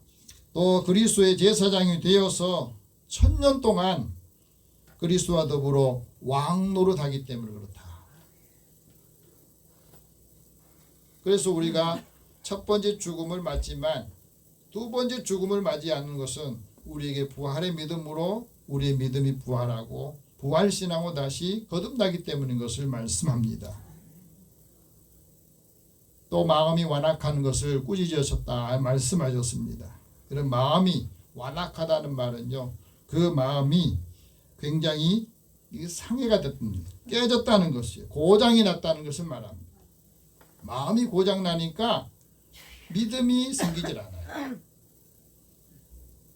또 그리스도의 제사장이 되어서 1000년 동안 그리스도와 더불어 왕노릇하기 때문에 그렇다. 그래서 우리가 첫 번째 죽음을 맞지만 두 번째 죽음을 맞이 않는 것은 우리에게 부활의 믿음으로 우리의 믿음이 부활하고 부활신앙으로 다시 거듭나기 때문인 것을 말씀합니다. 또 마음이 완악한 것을 꾸짖으셨다 말씀하셨습니다. 그런 마음이 완악하다는 말은요, 그 마음이 굉장히 상해가 됐던, 깨졌다는 것이에요. 고장이 났다는 것을 말합니다. 마음이 고장 나니까 믿음이 생기질 않아요.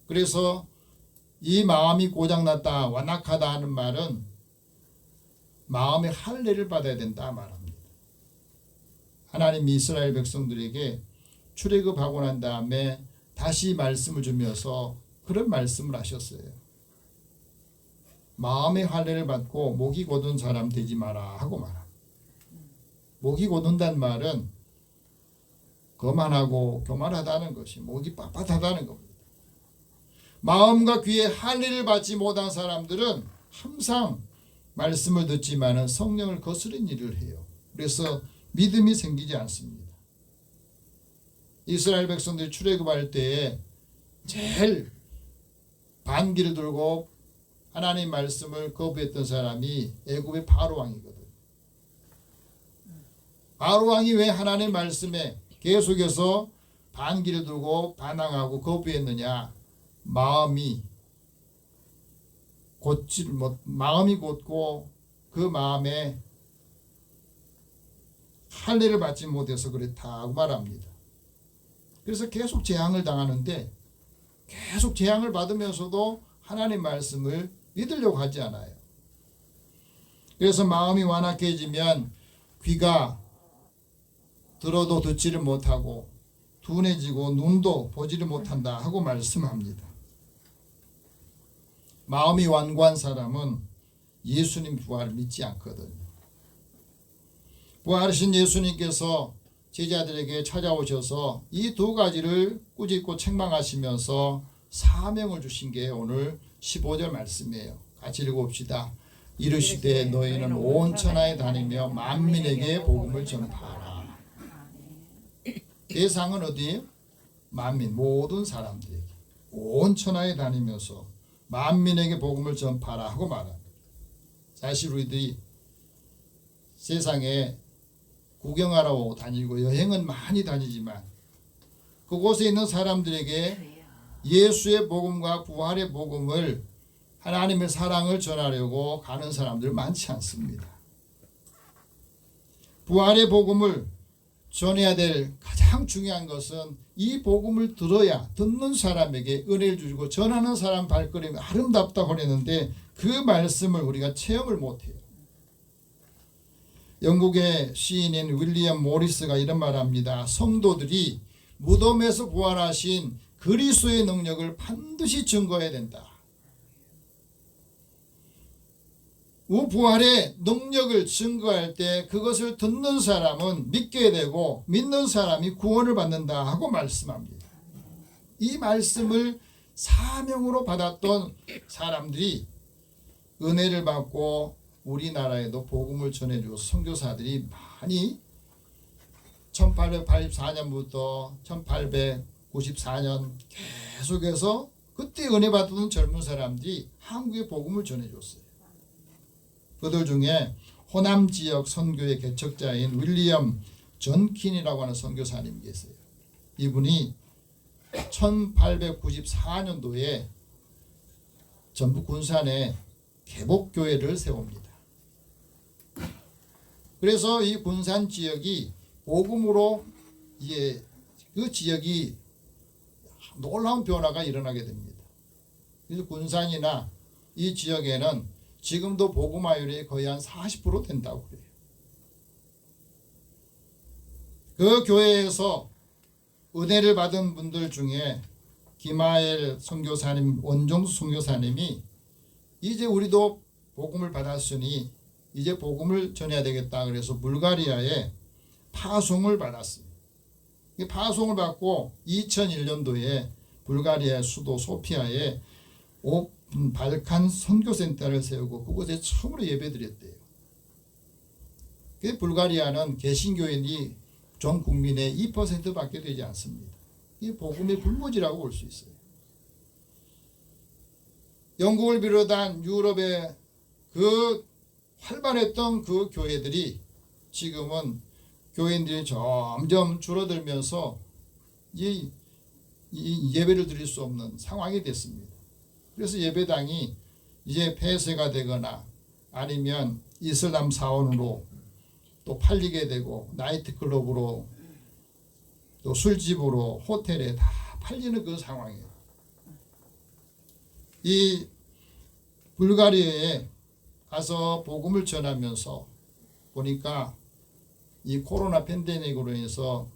그래서 이 마음이 고장 났다, 완악하다 하는 말은 마음의 할례를 받아야 된다 말합니다. 하나님이 이스라엘 백성들에게 출애굽하고 난 다음에 다시 말씀을 주면서 그런 말씀을 하셨어요. 마음의 할례를 받고 목이 곧은 사람 되지 마라 하고 말합니다. 목이 곧은다는 말은 거만하고 교만하다는 것이 목이 빳빳하다는 겁니다. 마음과 귀에 할례를 받지 못한 사람들은 항상 말씀을 듣지만은 성령을 거스른 일을 해요. 그래서 믿음이 생기지 않습니다. 이스라엘 백성들이 출애굽할 때에 제일 반기를 들고 하나님 말씀을 거부했던 사람이 애굽의 바로 왕이거든. 바로 왕이 왜 하나님 말씀에 계속해서 반기를 들고 반항하고 거부했느냐? 마음이 곧고 그 마음에 할례를 받지 못해서 그렇다고 말합니다. 그래서 계속 재앙을 당하는데 계속 재앙을 받으면서도 하나님 말씀을 믿으려고 하지 않아요. 그래서 마음이 완악해지면 귀가 들어도 듣지를 못하고 둔해지고 눈도 보지를 못한다 하고 말씀합니다. 마음이 완고한 사람은 예수님 부활을 믿지 않거든요. 부활하신 예수님께서 제자들에게 찾아오셔서 이 두 가지를 꾸짖고 책망하시면서 사명을 주신 게 오늘 15절 말씀이에요. 같이 읽어봅시다. 이르시되 너희는 온 천하에 다니며 만민에게 복음을 전파하라. 대상은 어디에요? 만민, 모든 사람들에게 온 천하에 다니면서 만민에게 복음을 전파하라 하고 말합니다. 사실 우리들이 세상에 구경하러 다니고 여행은 많이 다니지만 그곳에 있는 사람들에게 예수의 복음과 부활의 복음을 하나님의 사랑을 전하려고 가는 사람들 많지 않습니다. 부활의 복음을 전해야 될 가장 중요한 것은 이 복음을 들어야 듣는 사람에게 은혜를 주고 전하는 사람 발걸음이 아름답다고 그랬는데 그 말씀을 우리가 체험을 못해요. 영국의 시인인 윌리엄 모리스가 이런 말합니다. 성도들이 무덤에서 부활하신 그리스도의 능력을 반드시 증거해야 된다. 부활의 능력을 증거할 때 그것을 듣는 사람은 믿게 되고 믿는 사람이 구원을 받는다 하고 말씀합니다. 이 말씀을 사명으로 받았던 사람들이 은혜를 받고 우리나라에도 복음을 전해주고 선교사들이 많이 1884년부터 1894년 계속해서 그때 은혜 받던 젊은 사람들이 한국에 복음을 전해줬어요. 그들 중에 호남 지역 선교의 개척자인 윌리엄 전킨이라고 하는 선교사님이 계세요. 이분이 1894년도에 전북 군산에 개복교회를 세웁니다. 그래서 이 군산 지역이 복음으로 그 지역이 놀라운 변화가 일어나게 됩니다. 그래서 군산이나 이 지역에는 지금도 복음화율이 거의 한 40% 된다고 그래요. 그 교회에서 은혜를 받은 분들 중에 김하엘 선교사님, 원종수 선교사님이 이제 우리도 복음을 받았으니 이제 복음을 전해야 되겠다 그래서 불가리아에 파송을 받았어요. 파송을 받고 2001년도에 불가리아 수도 소피아에 발칸 선교센터를 세우고 그곳에 처음으로 예배드렸대요. 불가리아는 개신교인이 전 국민의 2%밖에 되지 않습니다. 이 복음의 불모지라고 볼 수 있어요. 영국을 비롯한 유럽의 그 활발했던 그 교회들이 지금은 교인들이 점점 줄어들면서 이 예배를 드릴 수 없는 상황이 됐습니다. 그래서 예배당이 이제 폐쇄가 되거나 아니면 이슬람 사원으로 또 팔리게 되고 나이트클럽으로 또 술집으로 호텔에 다 팔리는 그 상황이에요. 이 불가리아에 가서 복음을 전하면서 보니까 이 코로나 팬데믹으로 인해서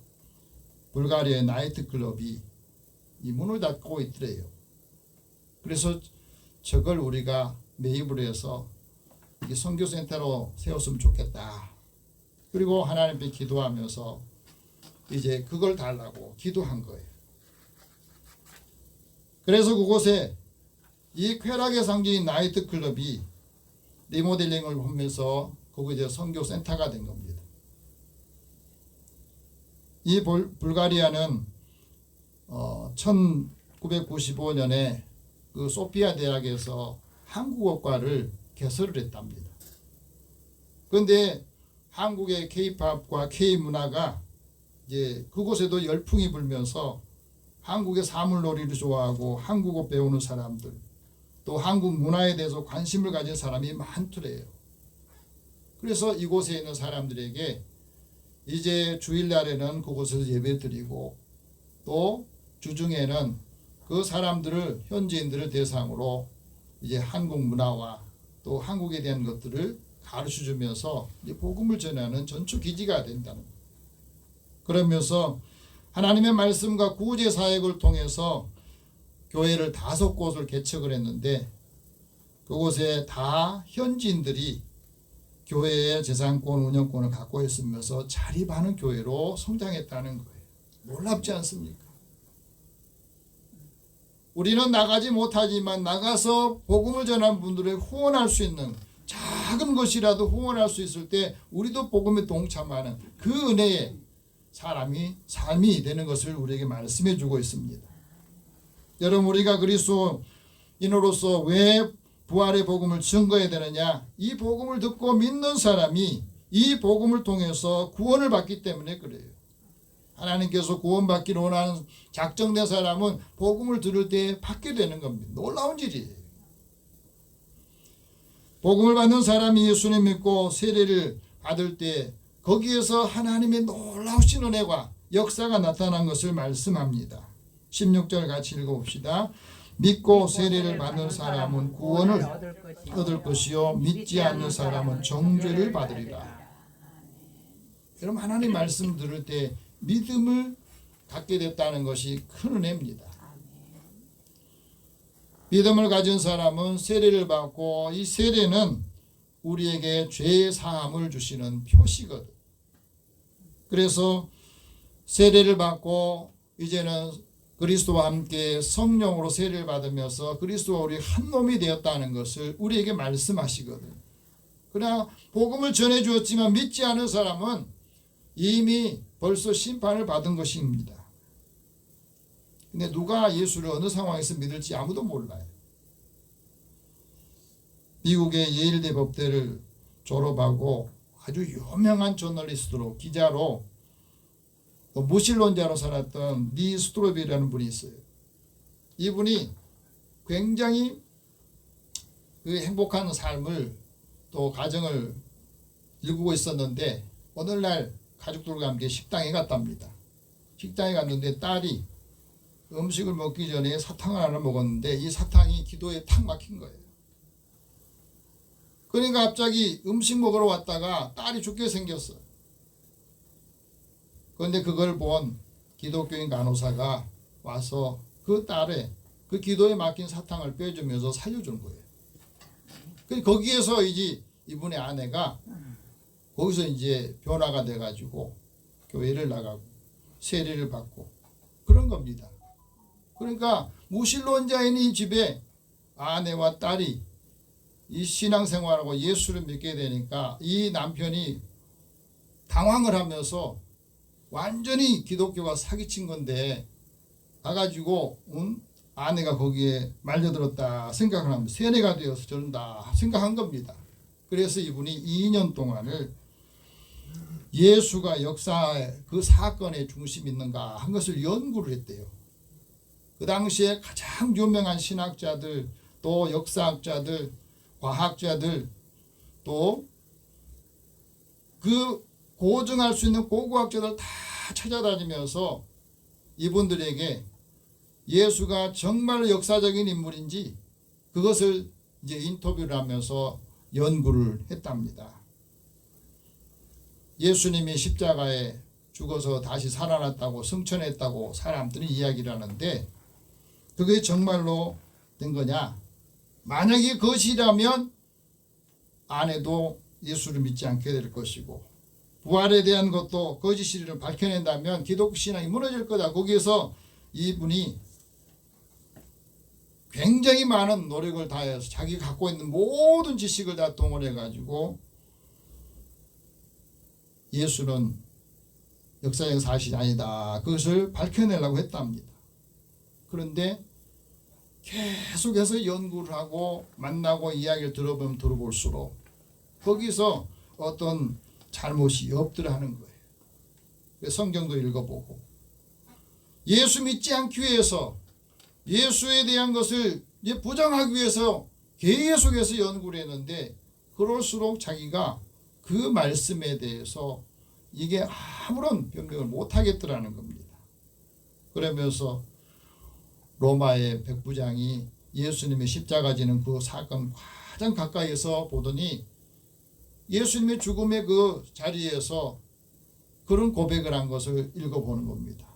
불가리아의 나이트클럽이 이 문을 닫고 있더래요. 그래서 저걸 우리가 매입을 해서 이게 선교센터로 세웠으면 좋겠다. 그리고 하나님께 기도하면서 이제 그걸 달라고 기도한 거예요. 그래서 그곳에 이 쾌락의 상징인 나이트클럽이 리모델링을 하면서 거기에 선교센터가 된 겁니다. 이 불가리아는 1995년에 그 소피아 대학에서 한국어과를 개설을 했답니다. 그런데 한국의 K-팝과 K-문화가 이제 그곳에도 열풍이 불면서 한국의 사물놀이를 좋아하고 한국어 배우는 사람들 또 한국 문화에 대해서 관심을 가진 사람이 많더래요. 그래서 이곳에 있는 사람들에게 이제 주일날에는 그곳에서 예배드리고 또 주중에는 그 사람들을 현지인들을 대상으로 이제 한국 문화와 또 한국에 대한 것들을 가르쳐주면서 이제 복음을 전하는 전초 기지가 된다는 거예요. 그러면서 하나님의 말씀과 구제 사역을 통해서 교회를 5곳을 개척을 했는데 그곳에 다 현지인들이 교회의 재산권 운영권을 갖고 있으면서 자립하는 교회로 성장했다는 거예요. 놀랍지 않습니까? 우리는 나가지 못하지만 나가서 복음을 전하는 분들을 후원할 수 있는 작은 것이라도 후원할 수 있을 때 우리도 복음에 동참하는 그 은혜의 삶이 되는 것을 우리에게 말씀해 주고 있습니다. 여러분 우리가 그리스도인으로서 왜 부활의 복음을 증거해야 되느냐? 이 복음을 듣고 믿는 사람이 이 복음을 통해서 구원을 받기 때문에 그래요. 하나님께서 구원받기를 원하는 작정된 사람은 복음을 들을 때 받게 되는 겁니다. 놀라운 일이에요. 복음을 받는 사람이 예수님 믿고 세례를 받을 때 거기에서 하나님의 놀라우신 은혜와 역사가 나타난 것을 말씀합니다. 16절 같이 읽어봅시다. 믿고 세례를 받는 사람은 구원을 얻을 얻을 것이요 믿지 않는 사람은 정죄를 받으리라. 여러분, 하나님 말씀 들을 때 믿음을 갖게 됐다는 것이 큰 은혜입니다. 믿음을 가진 사람은 세례를 받고, 이 세례는 우리에게 죄의 사함을 주시는 표시거든. 그래서 세례를 받고 이제는 그리스도와 함께 성령으로 세례를 받으면서 그리스도와 우리 한 몸이 되었다는 것을 우리에게 말씀하시거든. 그러나 복음을 전해 주었지만 믿지 않은 사람은 이미 벌써 심판을 받은 것입니다. 근데 누가 예수를 어느 상황에서 믿을지 아무도 몰라요. 미국의 예일대 법대를 졸업하고 아주 유명한 저널리스트로, 기자로, 무신론자로 살았던 리 스트로비라는 분이 있어요. 이분이 굉장히 그 행복한 삶을 또 가정을 일구고 있었는데 어느 날 가족들과 함께 식당에 갔답니다. 식당에 갔는데 딸이 음식을 먹기 전에 사탕을 하나 먹었는데 이 사탕이 기도에 탁 막힌 거예요. 그러니까 갑자기 음식 먹으러 왔다가 딸이 죽게 생겼어. 그런데 그걸 본 기독교인 간호사가 와서 그 딸의 그 기도에 막힌 사탕을 빼주면서 살려준 거예요. 거기에서 이제 이분의 아내가 거기서 이제 변화가 돼가지고 교회를 나가고 세례를 받고 그런 겁니다. 그러니까 무신론자인 이 집에 아내와 딸이 이 신앙생활하고 예수를 믿게 되니까 이 남편이 당황을 하면서 완전히 기독교가 사기친 건데 가가지고 아내가 거기에 말려들었다 생각을 합니다. 세뇌가 되어서 저런다 생각한 겁니다. 그래서 이분이 2년 동안을 예수가 역사의 그 사건의 중심이 있는가 한 것을 연구를 했대요. 그 당시에 가장 유명한 신학자들, 또 역사학자들, 과학자들, 또 그 고증할 수 있는 고고학자들 다 찾아다니면서 이분들에게 예수가 정말 역사적인 인물인지 그것을 이제 인터뷰를 하면서 연구를 했답니다. 예수님이 십자가에 죽어서 다시 살아났다고 승천했다고 사람들이 이야기를 하는데 그게 정말로 된 거냐? 만약에 그것이라면 아내도 예수를 믿지 않게 될 것이고 부활에 대한 것도 거짓이를 밝혀낸다면 기독교 신앙이 무너질 거다. 거기에서 이분이 굉장히 많은 노력을 다해서 자기 갖고 있는 모든 지식을 다 동원해 가지고 예수는 역사적 사실이 아니다. 그것을 밝혀내려고 했답니다. 그런데 계속해서 연구를 하고 만나고 이야기를 들어보면 들어볼수록 거기서 어떤 잘못이 없더라 하는 거예요. 성경도 읽어보고 예수 믿지 않기 위해서 예수에 대한 것을 부정하기 위해서 계속해서 연구를 했는데 그럴수록 자기가 그 말씀에 대해서 이게 아무런 변명을 못하겠더라는 겁니다. 그러면서 로마의 백부장이 예수님의 십자가 지는 그 사건 가장 가까이에서 보더니 예수님의 죽음의 그 자리에서 그런 고백을 한 것을 읽어보는 겁니다.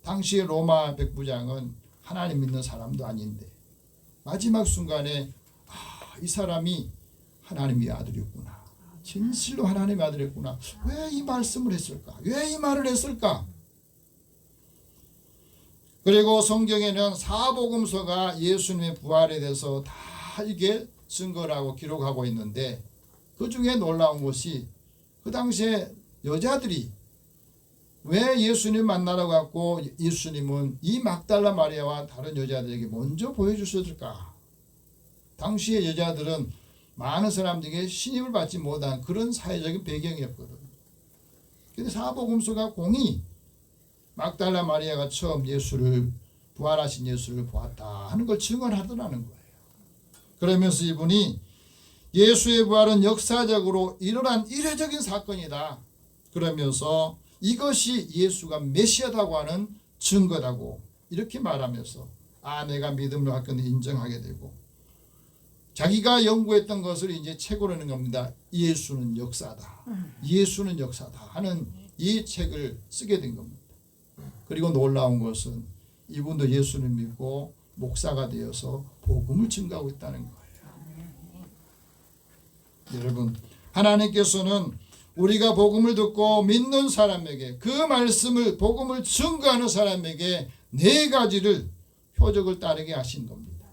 당시에 로마 백부장은 하나님 믿는 사람도 아닌데 마지막 순간에 이 사람이 하나님의 아들이었구나. 진실로 하나님의 아들이었구나. 왜 이 말씀을 했을까? 왜 이 말을 했을까? 그리고 성경에는 사복음서가 예수님의 부활에 대해서 다 이게 증거라고 기록하고 있는데 그 중에 놀라운 것이 그 당시에 여자들이 왜 예수님 만나러 갔고 예수님은 이 막달라 마리아와 다른 여자들에게 먼저 보여주셨을까? 당시의 여자들은 많은 사람들에게 신임을 받지 못한 그런 사회적인 배경이었거든. 그런데 사복음서가 공히 막달라 마리아가 처음 부활하신 예수를 보았다 하는 걸 증언하더라는 거예요. 그러면서 이분이 예수의 부활은 역사적으로 일어난 이례적인 사건이다. 그러면서 이것이 예수가 메시아라고 하는 증거라고 이렇게 말하면서 내가 믿음을 갖고 인정하게 되고 자기가 연구했던 것을 이제 책으로 내는 겁니다. 예수는 역사다. 예수는 역사다 하는 이 책을 쓰게 된 겁니다. 그리고 놀라운 것은 이분도 예수를 믿고 목사가 되어서 복음을 증거하고 있다는 거예요. 여러분, 하나님께서는 우리가 복음을 듣고 믿는 사람에게 그 말씀을 복음을 증거하는 사람에게 네 가지를 표적을 따르게 하신 겁니다.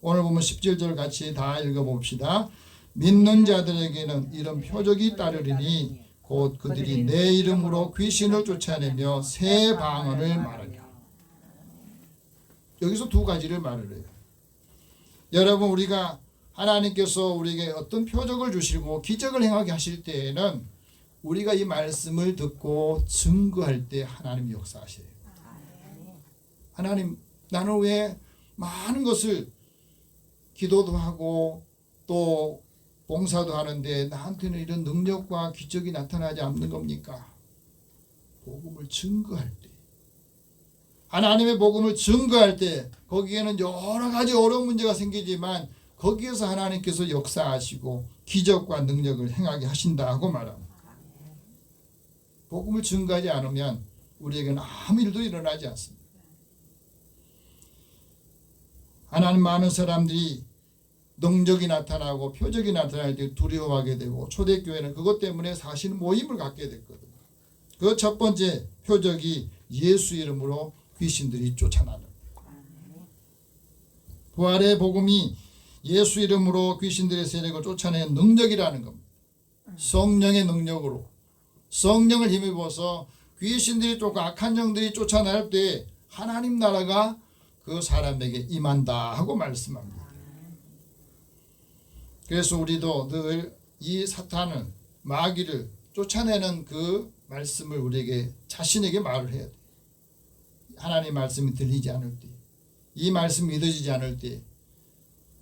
오늘 보면 17절 같이 다 읽어봅시다. 믿는 자들에게는 이런 표적이 따르리니 곧 그들이 내 이름으로 귀신을 쫓아내며 새 방언을 말하며. 여기서 두 가지를 말을 해요. 여러분, 우리가 하나님께서 우리에게 어떤 표적을 주시고 기적을 행하게 하실 때에는 우리가 이 말씀을 듣고 증거할 때 하나님 역사하셔요. 하나님, 나는 왜 많은 것을 기도도 하고 또 봉사도 하는데 나한테는 이런 능력과 기적이 나타나지 않는 겁니까? 복음을 증거할 때, 하나님의 복음을 증거할 때 거기에는 여러 가지 어려운 문제가 생기지만 거기에서 하나님께서 역사하시고 기적과 능력을 행하게 하신다고 말합니다. 복음을 증거하지 않으면 우리에게는 아무 일도 일어나지 않습니다. 하나님, 많은 사람들이 능력이 나타나고 표적이 나타날 때 두려워하게 되고 초대교회는 그것 때문에 사실 모임을 갖게 됐거든요. 그 첫 번째 표적이 예수 이름으로 귀신들이 쫓아나는, 부활의 복음이 예수 이름으로 귀신들의 세력을 쫓아내는 능력이라는 겁니다. 성령의 능력으로 성령을 힘입어서 귀신들이 쫓고 악한 영들이 쫓아날 때 하나님 나라가 그 사람에게 임한다 하고 말씀합니다. 그래서 우리도 늘 이 사탄을, 마귀를 쫓아내는 그 말씀을 우리에게 자신에게 말을 해야 돼. 하나님 말씀이 들리지 않을 때, 이 말씀이 믿어지지 않을 때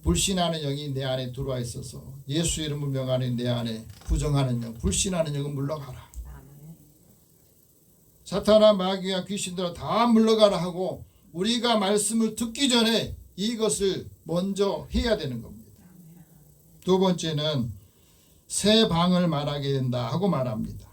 불신하는 영이 내 안에 들어와 있어서 예수 이름을 명하는 내 안에 부정하는 영, 불신하는 영은 물러가라. 사탄아 마귀와 귀신들아 다 물러가라 하고 우리가 말씀을 듣기 전에 이것을 먼저 해야 되는 겁니다. 두 번째는 새 방을 말하게 된다 하고 말합니다.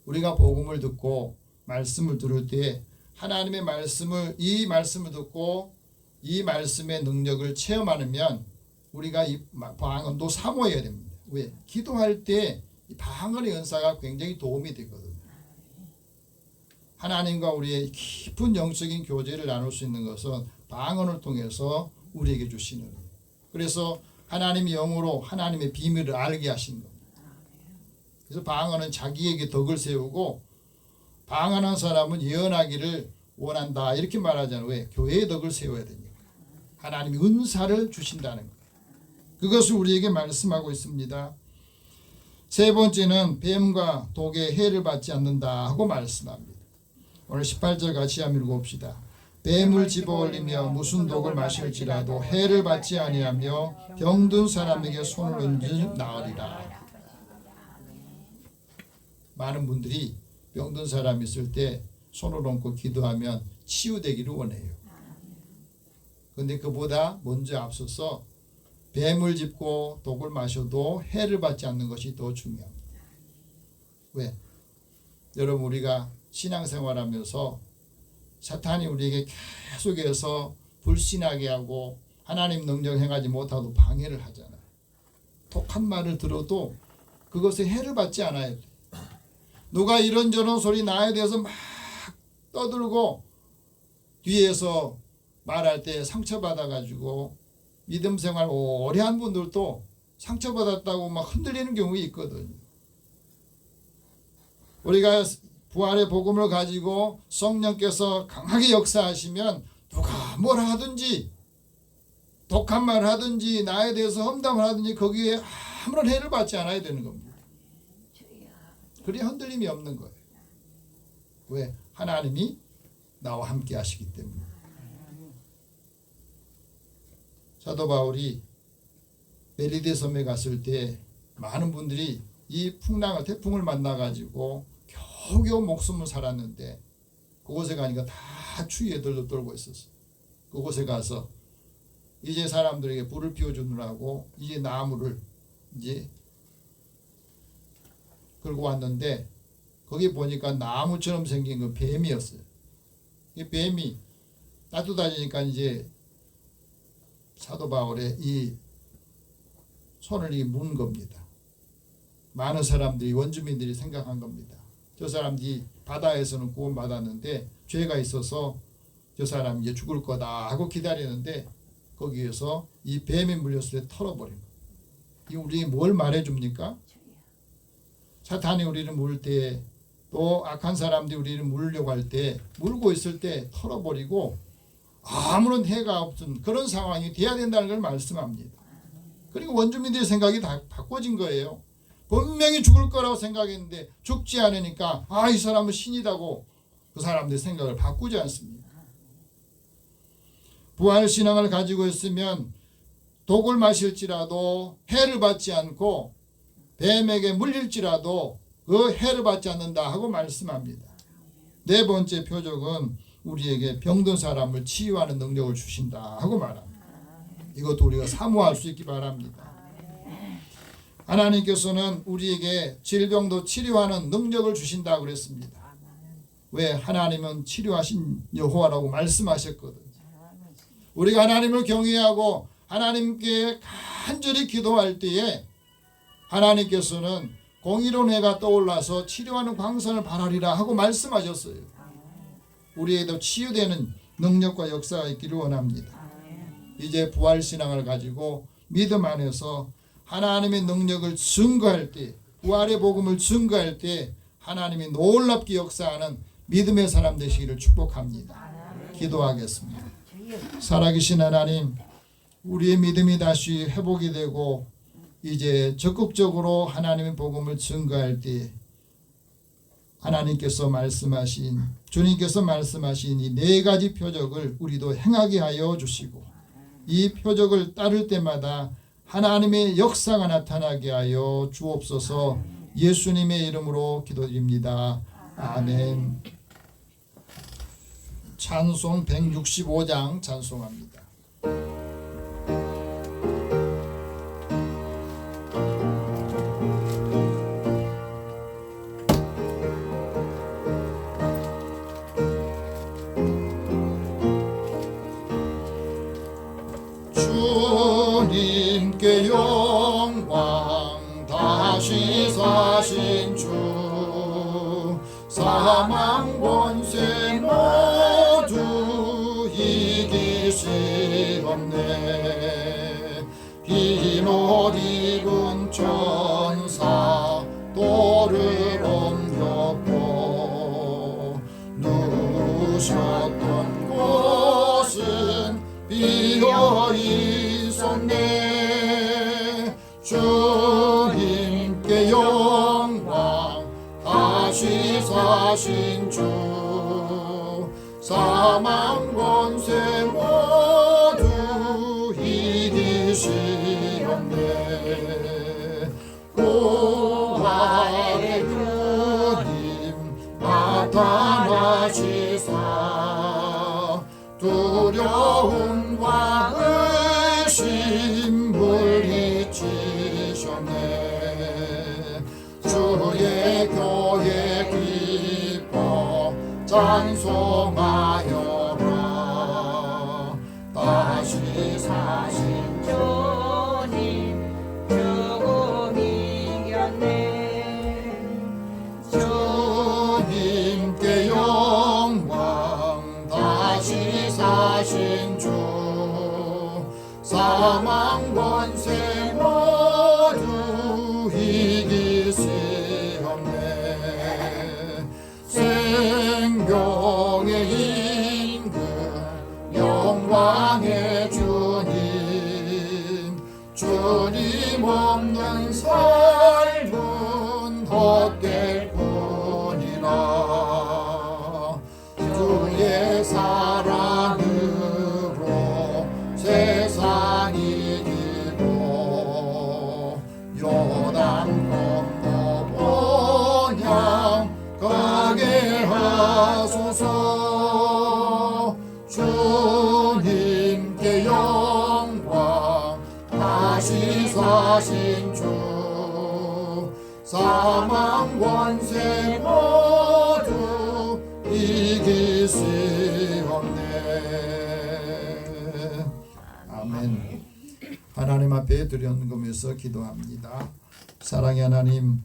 우리가 복음을 듣고 말씀을 들을 때 하나님의 말씀을, 이 말씀을 듣고 이 말씀의 능력을 체험하면 우리가 이 방언도 사모해야 됩니다. 왜? 기도할 때 이 방언의 은사가 굉장히 도움이 되거든요. 하나님과 우리의 깊은 영적인 교제를 나눌 수 있는 것은 방언을 통해서 우리에게 주시는 거예요. 그래서 하나님의 영으로 하나님의 비밀을 알게 하신 겁니다. 그래서 방언은 자기에게 덕을 세우고 방언한 사람은 예언하기를 원한다 이렇게 말하잖아요. 왜? 교회의 덕을 세워야 되니까. 하나님이 은사를 주신다는 거예요. 그것을 우리에게 말씀하고 있습니다. 세 번째는 뱀과 독의 해를 받지 않는다 하고 말씀합니다. 오늘 18절 같이 한번 읽어봅시다. 뱀을 집어올리며 무슨 독을 마실지라도 해를 받지 아니하며 병든 사람에게 손을 얹으 나으리라. 많은 분들이 병든 사람이 있을 때 손을 얹고 기도하면 치유되기를 원해요. 그런데 그보다 먼저 앞서서 뱀을 짚고 독을 마셔도 해를 받지 않는 것이 더 중요합니다. 왜? 여러분, 우리가 신앙생활하면서 사탄이 우리에게 계속해서 불신하게 하고 하나님 능력 행하지 못하고 방해를 하잖아요. 독한 말을 들어도 그것에 해를 받지 않아야 돼. 누가 이런저런 소리 나에 대해서 막 떠들고 뒤에서 말할 때 상처받아가지고 믿음 생활 오래 한 분들도 상처받았다고 막 흔들리는 경우가 있거든요. 우리가 부활의 복음을 가지고 성령께서 강하게 역사하시면 누가 뭘 하든지 독한 말을 하든지 나에 대해서 험담을 하든지 거기에 아무런 해를 받지 않아야 되는 겁니다. 그래야 흔들림이 없는 거예요. 왜? 하나님이 나와 함께 하시기 때문에. 사도 바울이 메리데 섬에 갔을 때 많은 분들이 이 태풍을 만나가지고 겨우겨우 목숨을 살았는데 그곳에 가니까 다 추위에 떨고 있었어요. 그곳에 가서 이제 사람들에게 불을 피워주느라고 이제 나무를 이제 끌고 왔는데 거기 보니까 나무처럼 생긴 건 뱀이었어요. 이 뱀이 따뜻해지니까 이제 사도 바울의 이 손을 문 겁니다. 많은 사람들이 원주민들이 생각한 겁니다. 저 사람들이 바다에서는 구원받았는데 죄가 있어서 저 사람이 이제 죽을 거다 하고 기다리는데 거기에서 이 뱀이 물렸을 때 털어버린 거예요. 이 우리에게 뭘 말해줍니까? 사탄이 우리를 물 때 또 악한 사람들이 우리를 물으려고 할 때 물고 있을 때 털어버리고 아무런 해가 없은 그런 상황이 돼야 된다는 걸 말씀합니다. 그리고 원주민들의 생각이 다 바꿔진 거예요. 분명히 죽을 거라고 생각했는데 죽지 않으니까 이 사람은 신이라고 그 사람들의 생각을 바꾸지 않습니다. 부활신앙을 가지고 있으면 독을 마실지라도 해를 받지 않고 뱀에게 물릴지라도 그 해를 받지 않는다 하고 말씀합니다. 네 번째 표적은 우리에게 병든 사람을 치유하는 능력을 주신다 하고 말합니다. 이것도 우리가 사모할 수 있기 바랍니다. 하나님께서는 우리에게 질병도 치료하는 능력을 주신다고 그랬습니다. 왜? 하나님은 치료하신 여호와라고 말씀하셨거든요. 우리가 하나님을 경외하고 하나님께 간절히 기도할 때에 하나님께서는 공의로운 해가 떠올라서 치료하는 광선을 발하리라 하고 말씀하셨어요. 우리에게도 치유되는 능력과 역사가 있기를 원합니다. 이제 부활신앙을 가지고 믿음 안에서 하나님의 능력을 증거할 때, 부활의 복음을 증거할 때 하나님이 놀랍게 역사하는 믿음의 사람 되시기를 축복합니다. 기도하겠습니다. 살아계신 하나님, 우리의 믿음이 다시 회복이 되고 이제 적극적으로 하나님의 복음을 증거할 때 하나님께서 말씀하신, 주님께서 말씀하신 이 네 가지 표적을 우리도 행하게 하여 주시고 이 표적을 따를 때마다 하나님의 역사가 나타나게 하여 주옵소서. 예수님의 이름으로 기도드립니다. 아멘. 찬송 165장 찬송합니다. 주님께 영광, 다시 사신 주, 사망 권세 모두 이기시옵네. 흰 옷 입은 천사 돌을 옮겼고 누우셨던 곳은 비어 있었네. 주님께 영광, 다시 사신 주, 사망 권세 모두 이기시옵네. 부활의 주님 나타나시사 두려움과 의심 물리치셨네. 주의 교회 기뻐 찬송하여라. 다시 사신 주님 죽음 이겼네. 주님께 영광, 다시 사신 주, 사망 권세 모두 이기시옵네. 생명의 임금, 영광의 주님, 주님 없는 삶은 헛될 뿐이라. 주의 사랑으로 세상 이기고 부활하신 주 사망 권세 모두 이기시옵네. 아멘. 하나님 앞에 드려놓으면서 기도합니다. 사랑의 하나님,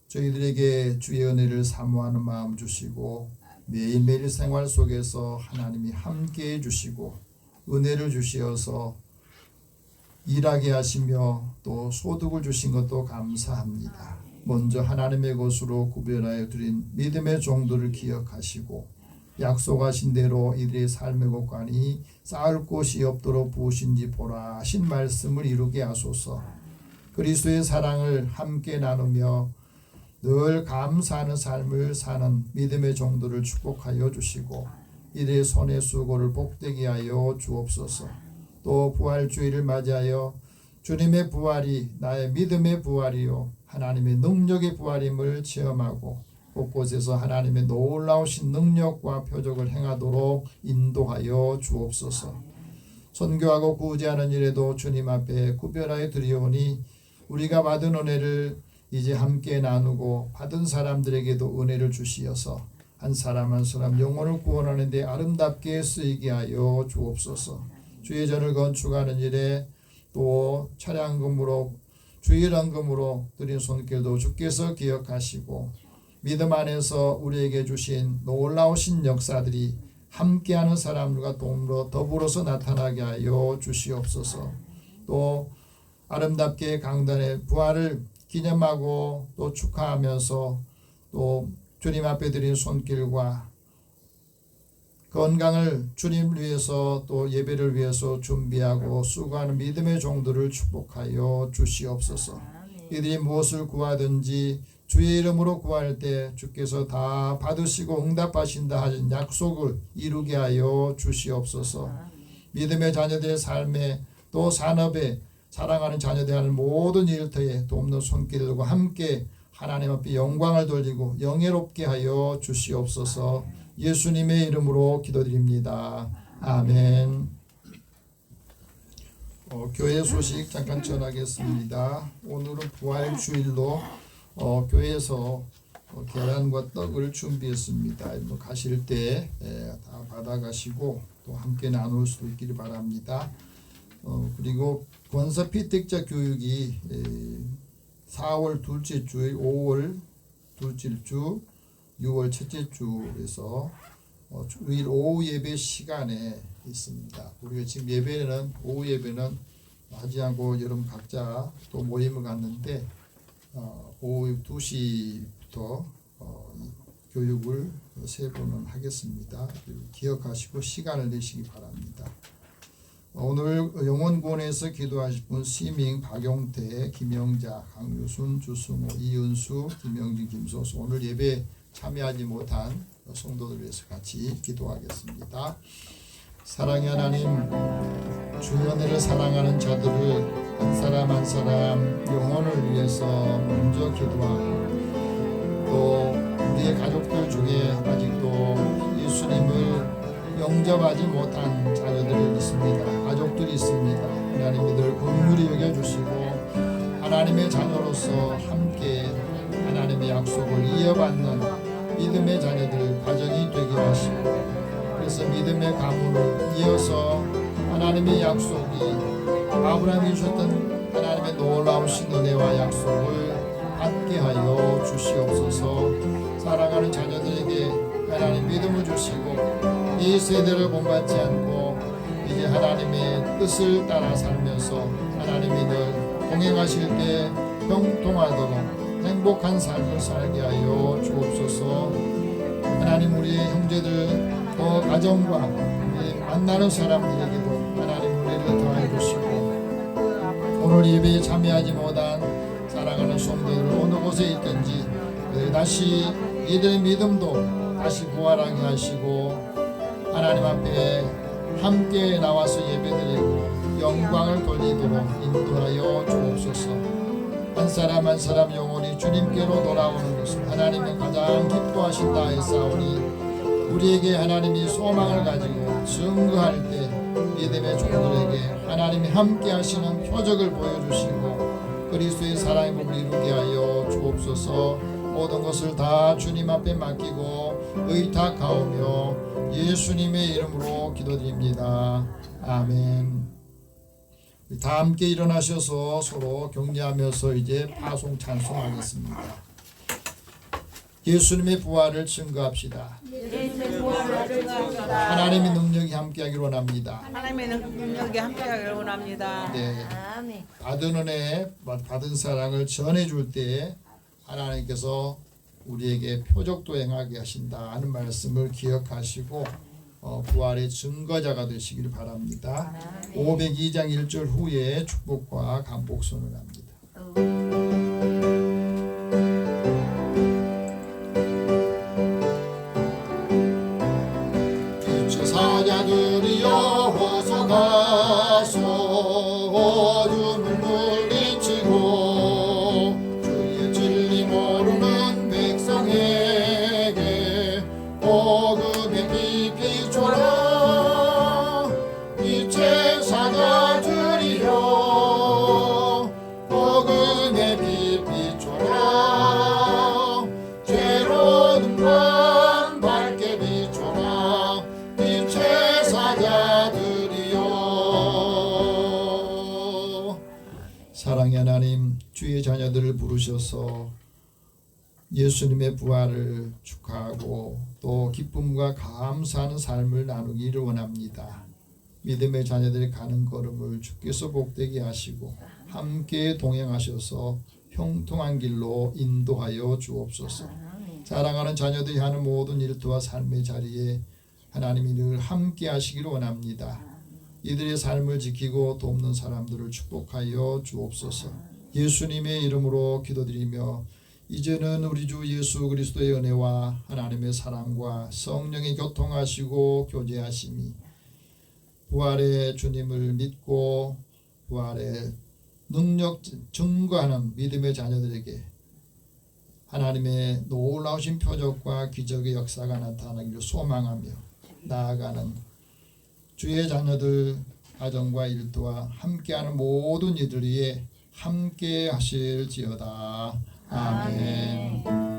저희들에게 주의 은혜를 사모하는 마음 주시고 매일매일 생활 속에서 하나님이 함께해 주시고 은혜를 주시어서 일하게 하시며 또 소득을 주신 것도 감사합니다. 먼저 하나님의 것으로 구별하여 드린 믿음의 종들을 기억하시고 약속하신 대로 이들의 삶의 곳간이 쌓을 곳이 없도록 부으신지 보라 하신 말씀을 이루게 하소서. 그리스도의 사랑을 함께 나누며 늘 감사하는 삶을 사는 믿음의 종들을 축복하여 주시고 이들의 손의 수고를 복되게 하여 주옵소서. 또 부활주의를 맞이하여 주님의 부활이 나의 믿음의 부활이요 하나님의 능력의 부활임을 체험하고 곳곳에서 하나님의 놀라우신 능력과 표적을 행하도록 인도하여 주옵소서. 선교하고 구제하는 일에도 주님 앞에 구별하여 드리오니 우리가 받은 은혜를 이제 함께 나누고 받은 사람들에게도 은혜를 주시어서 한 사람 한 사람 영혼을 구원하는 데 아름답게 쓰이게 하여 주옵소서. 주의 전을 건축하는 일에 또 차량금으로 주의 헌금으로 드린 손길도 주께서 기억하시고 믿음 안에서 우리에게 주신 놀라우신 역사들이 함께하는 사람들과 더불어서 나타나게 하여 주시옵소서. 또 아름답게 강단의 부활을 기념하고 또 축하하면서 또 주님 앞에 드린 손길과 건강을 주님을 위해서 또 예배를 위해서 준비하고 수고하는 믿음의 종들을 축복하여 주시옵소서. 이들이 무엇을 구하든지 주의 이름으로 구할 때 주께서 다 받으시고 응답하신다 하신 약속을 이루게 하여 주시옵소서. 믿음의 자녀들의 삶에 또 산업에 사랑하는 자녀들의 하는 모든 일터에 돕는 손길들과 함께 하나님 앞에 영광을 돌리고 영예롭게 하여 주시옵소서. 예수님의 이름으로 기도드립니다. 아멘. 교회 소식 잠깐 전하겠습니다. 오늘은 부활주일로 교회에서 계란과 떡을 준비했습니다. 가실 때 다 받아가시고 또 함께 나눌 수 있기를 바랍니다. 그리고 권사 피택자 교육이 4월 둘째 주일, 5월 둘째 주, 6월 첫째 주에서 주일 오후 예배 시간에 있습니다. 우리가 지금 예배는 오후 예배는 하지 않고 여러분 각자 또 모임을 갖는데 오후 2시부터 교육을 3번은 하겠습니다. 기억하시고 시간을 내시기 바랍니다. 오늘 영원구원에서 기도하실 분 시밍, 박용태, 김영자, 강유순, 주승호, 이은수, 김영진, 김소수 오늘 예배 참여하지 못한 성도들 위해서 같이 기도하겠습니다. 사랑의 하나님, 주의 은혜를 사랑하는 자들을 한 사람 한 사람 영혼을 위해서 먼저 기도하고 또 우리의 가족들 중에 아직도 예수님을 영접하지 못한 자녀들이 있습니다. 가족들이 있습니다. 하나님 이들 긍휼히 여겨주시고 하나님의 자녀로서 함께 하나님의 약속을 이어받는 믿음의 자녀들 가정이 되게 하시고 그래서 믿음의 가문을 이어서 하나님의 약속이 아브라함이 주셨던 하나님의 놀라우신 은혜와 약속을 받게 하여 주시옵소서. 사랑하는 자녀들에게 하나님 믿음을 주시고 이 세대를 본받지 않고 이제 하나님의 뜻을 따라 살면서 하나님이 늘 동행하실 때 형통하도록 행복한 삶을 살게 하여 주옵소서. 하나님 우리의 형제들 또 가정과 만나는 사람들에게도 하나님 은혜를 더하여 주시고 오늘 예배에 참여하지 못한 사랑하는 성도들 어느 곳에 있든지 다시 이들의 믿음도 다시 부활하게 하시고 하나님 앞에 함께 나와서 예배드리고 영광을 돌리도록 인도하여 주옵소서. 한 사람 한 사람 영혼이 주님께로 돌아오는 것을 하나님이 가장 기뻐하신다 했사오니 우리에게 하나님이 소망을 가지고 증거할 때 믿음의 종들에게 하나님이 함께 하시는 표적을 보여주시고 그리스도의 사랑의 몸을 이루게 하여 주옵소서. 모든 것을 다 주님 앞에 맡기고 의탁하오며 예수님의 이름으로 기도드립니다. 아멘. 다 함께 일어나셔서 서로 격려하면서 이제 파송 찬송하겠습니다. 예수님의 부활을 증거합시다. 하나님의 능력이 함께하기를 원합니다. 하나님의 능력이 함께하기를 원합니다. 네, 받은 은혜, 받은 사랑을 전해줄 때 하나님께서 우리에게 표적도 행하게 하신다 하는 말씀을 기억하시고 부활의 증거자가 되시길 바랍니다. 502장 1절 후에 축복과 간복 선언합니다. 사자들이여 어서 가소 어둠을 물리치고 주의 진리 모르는 백성에게 복음의 빛 비춰라. 빛의 사자들이여 복음의 빛 비춰라. 죄로운 밤 밝게 비춰라. 빛의 사자들이여. 사랑의 하나님, 주의 자녀들을 부르셔서 예수님의 부활을 축하하고 또 기쁨과 감사하는 삶을 나누기를 원합니다. 믿음의 자녀들이 가는 걸음을 주께서 복되게 하시고 함께 동행하셔서 형통한 길로 인도하여 주옵소서. 사랑하는 자녀들이 하는 모든 일터와 삶의 자리에 하나님이 늘 함께 하시기를 원합니다. 이들의 삶을 지키고 돕는 사람들을 축복하여 주옵소서. 예수님의 이름으로 기도드리며 이제는 우리 주 예수 그리스도의 은혜와 하나님의 사랑과 성령의 교통하시고 교제하심이 부활의 주님을 믿고 부활의 능력 증거하는 믿음의 자녀들에게 하나님의 놀라우신 표적과 기적의 역사가 나타나기를 소망하며 나아가는 주의 자녀들 가정과 일터와 함께하는 모든 이들 위에 함께 하실지어다. 아멘.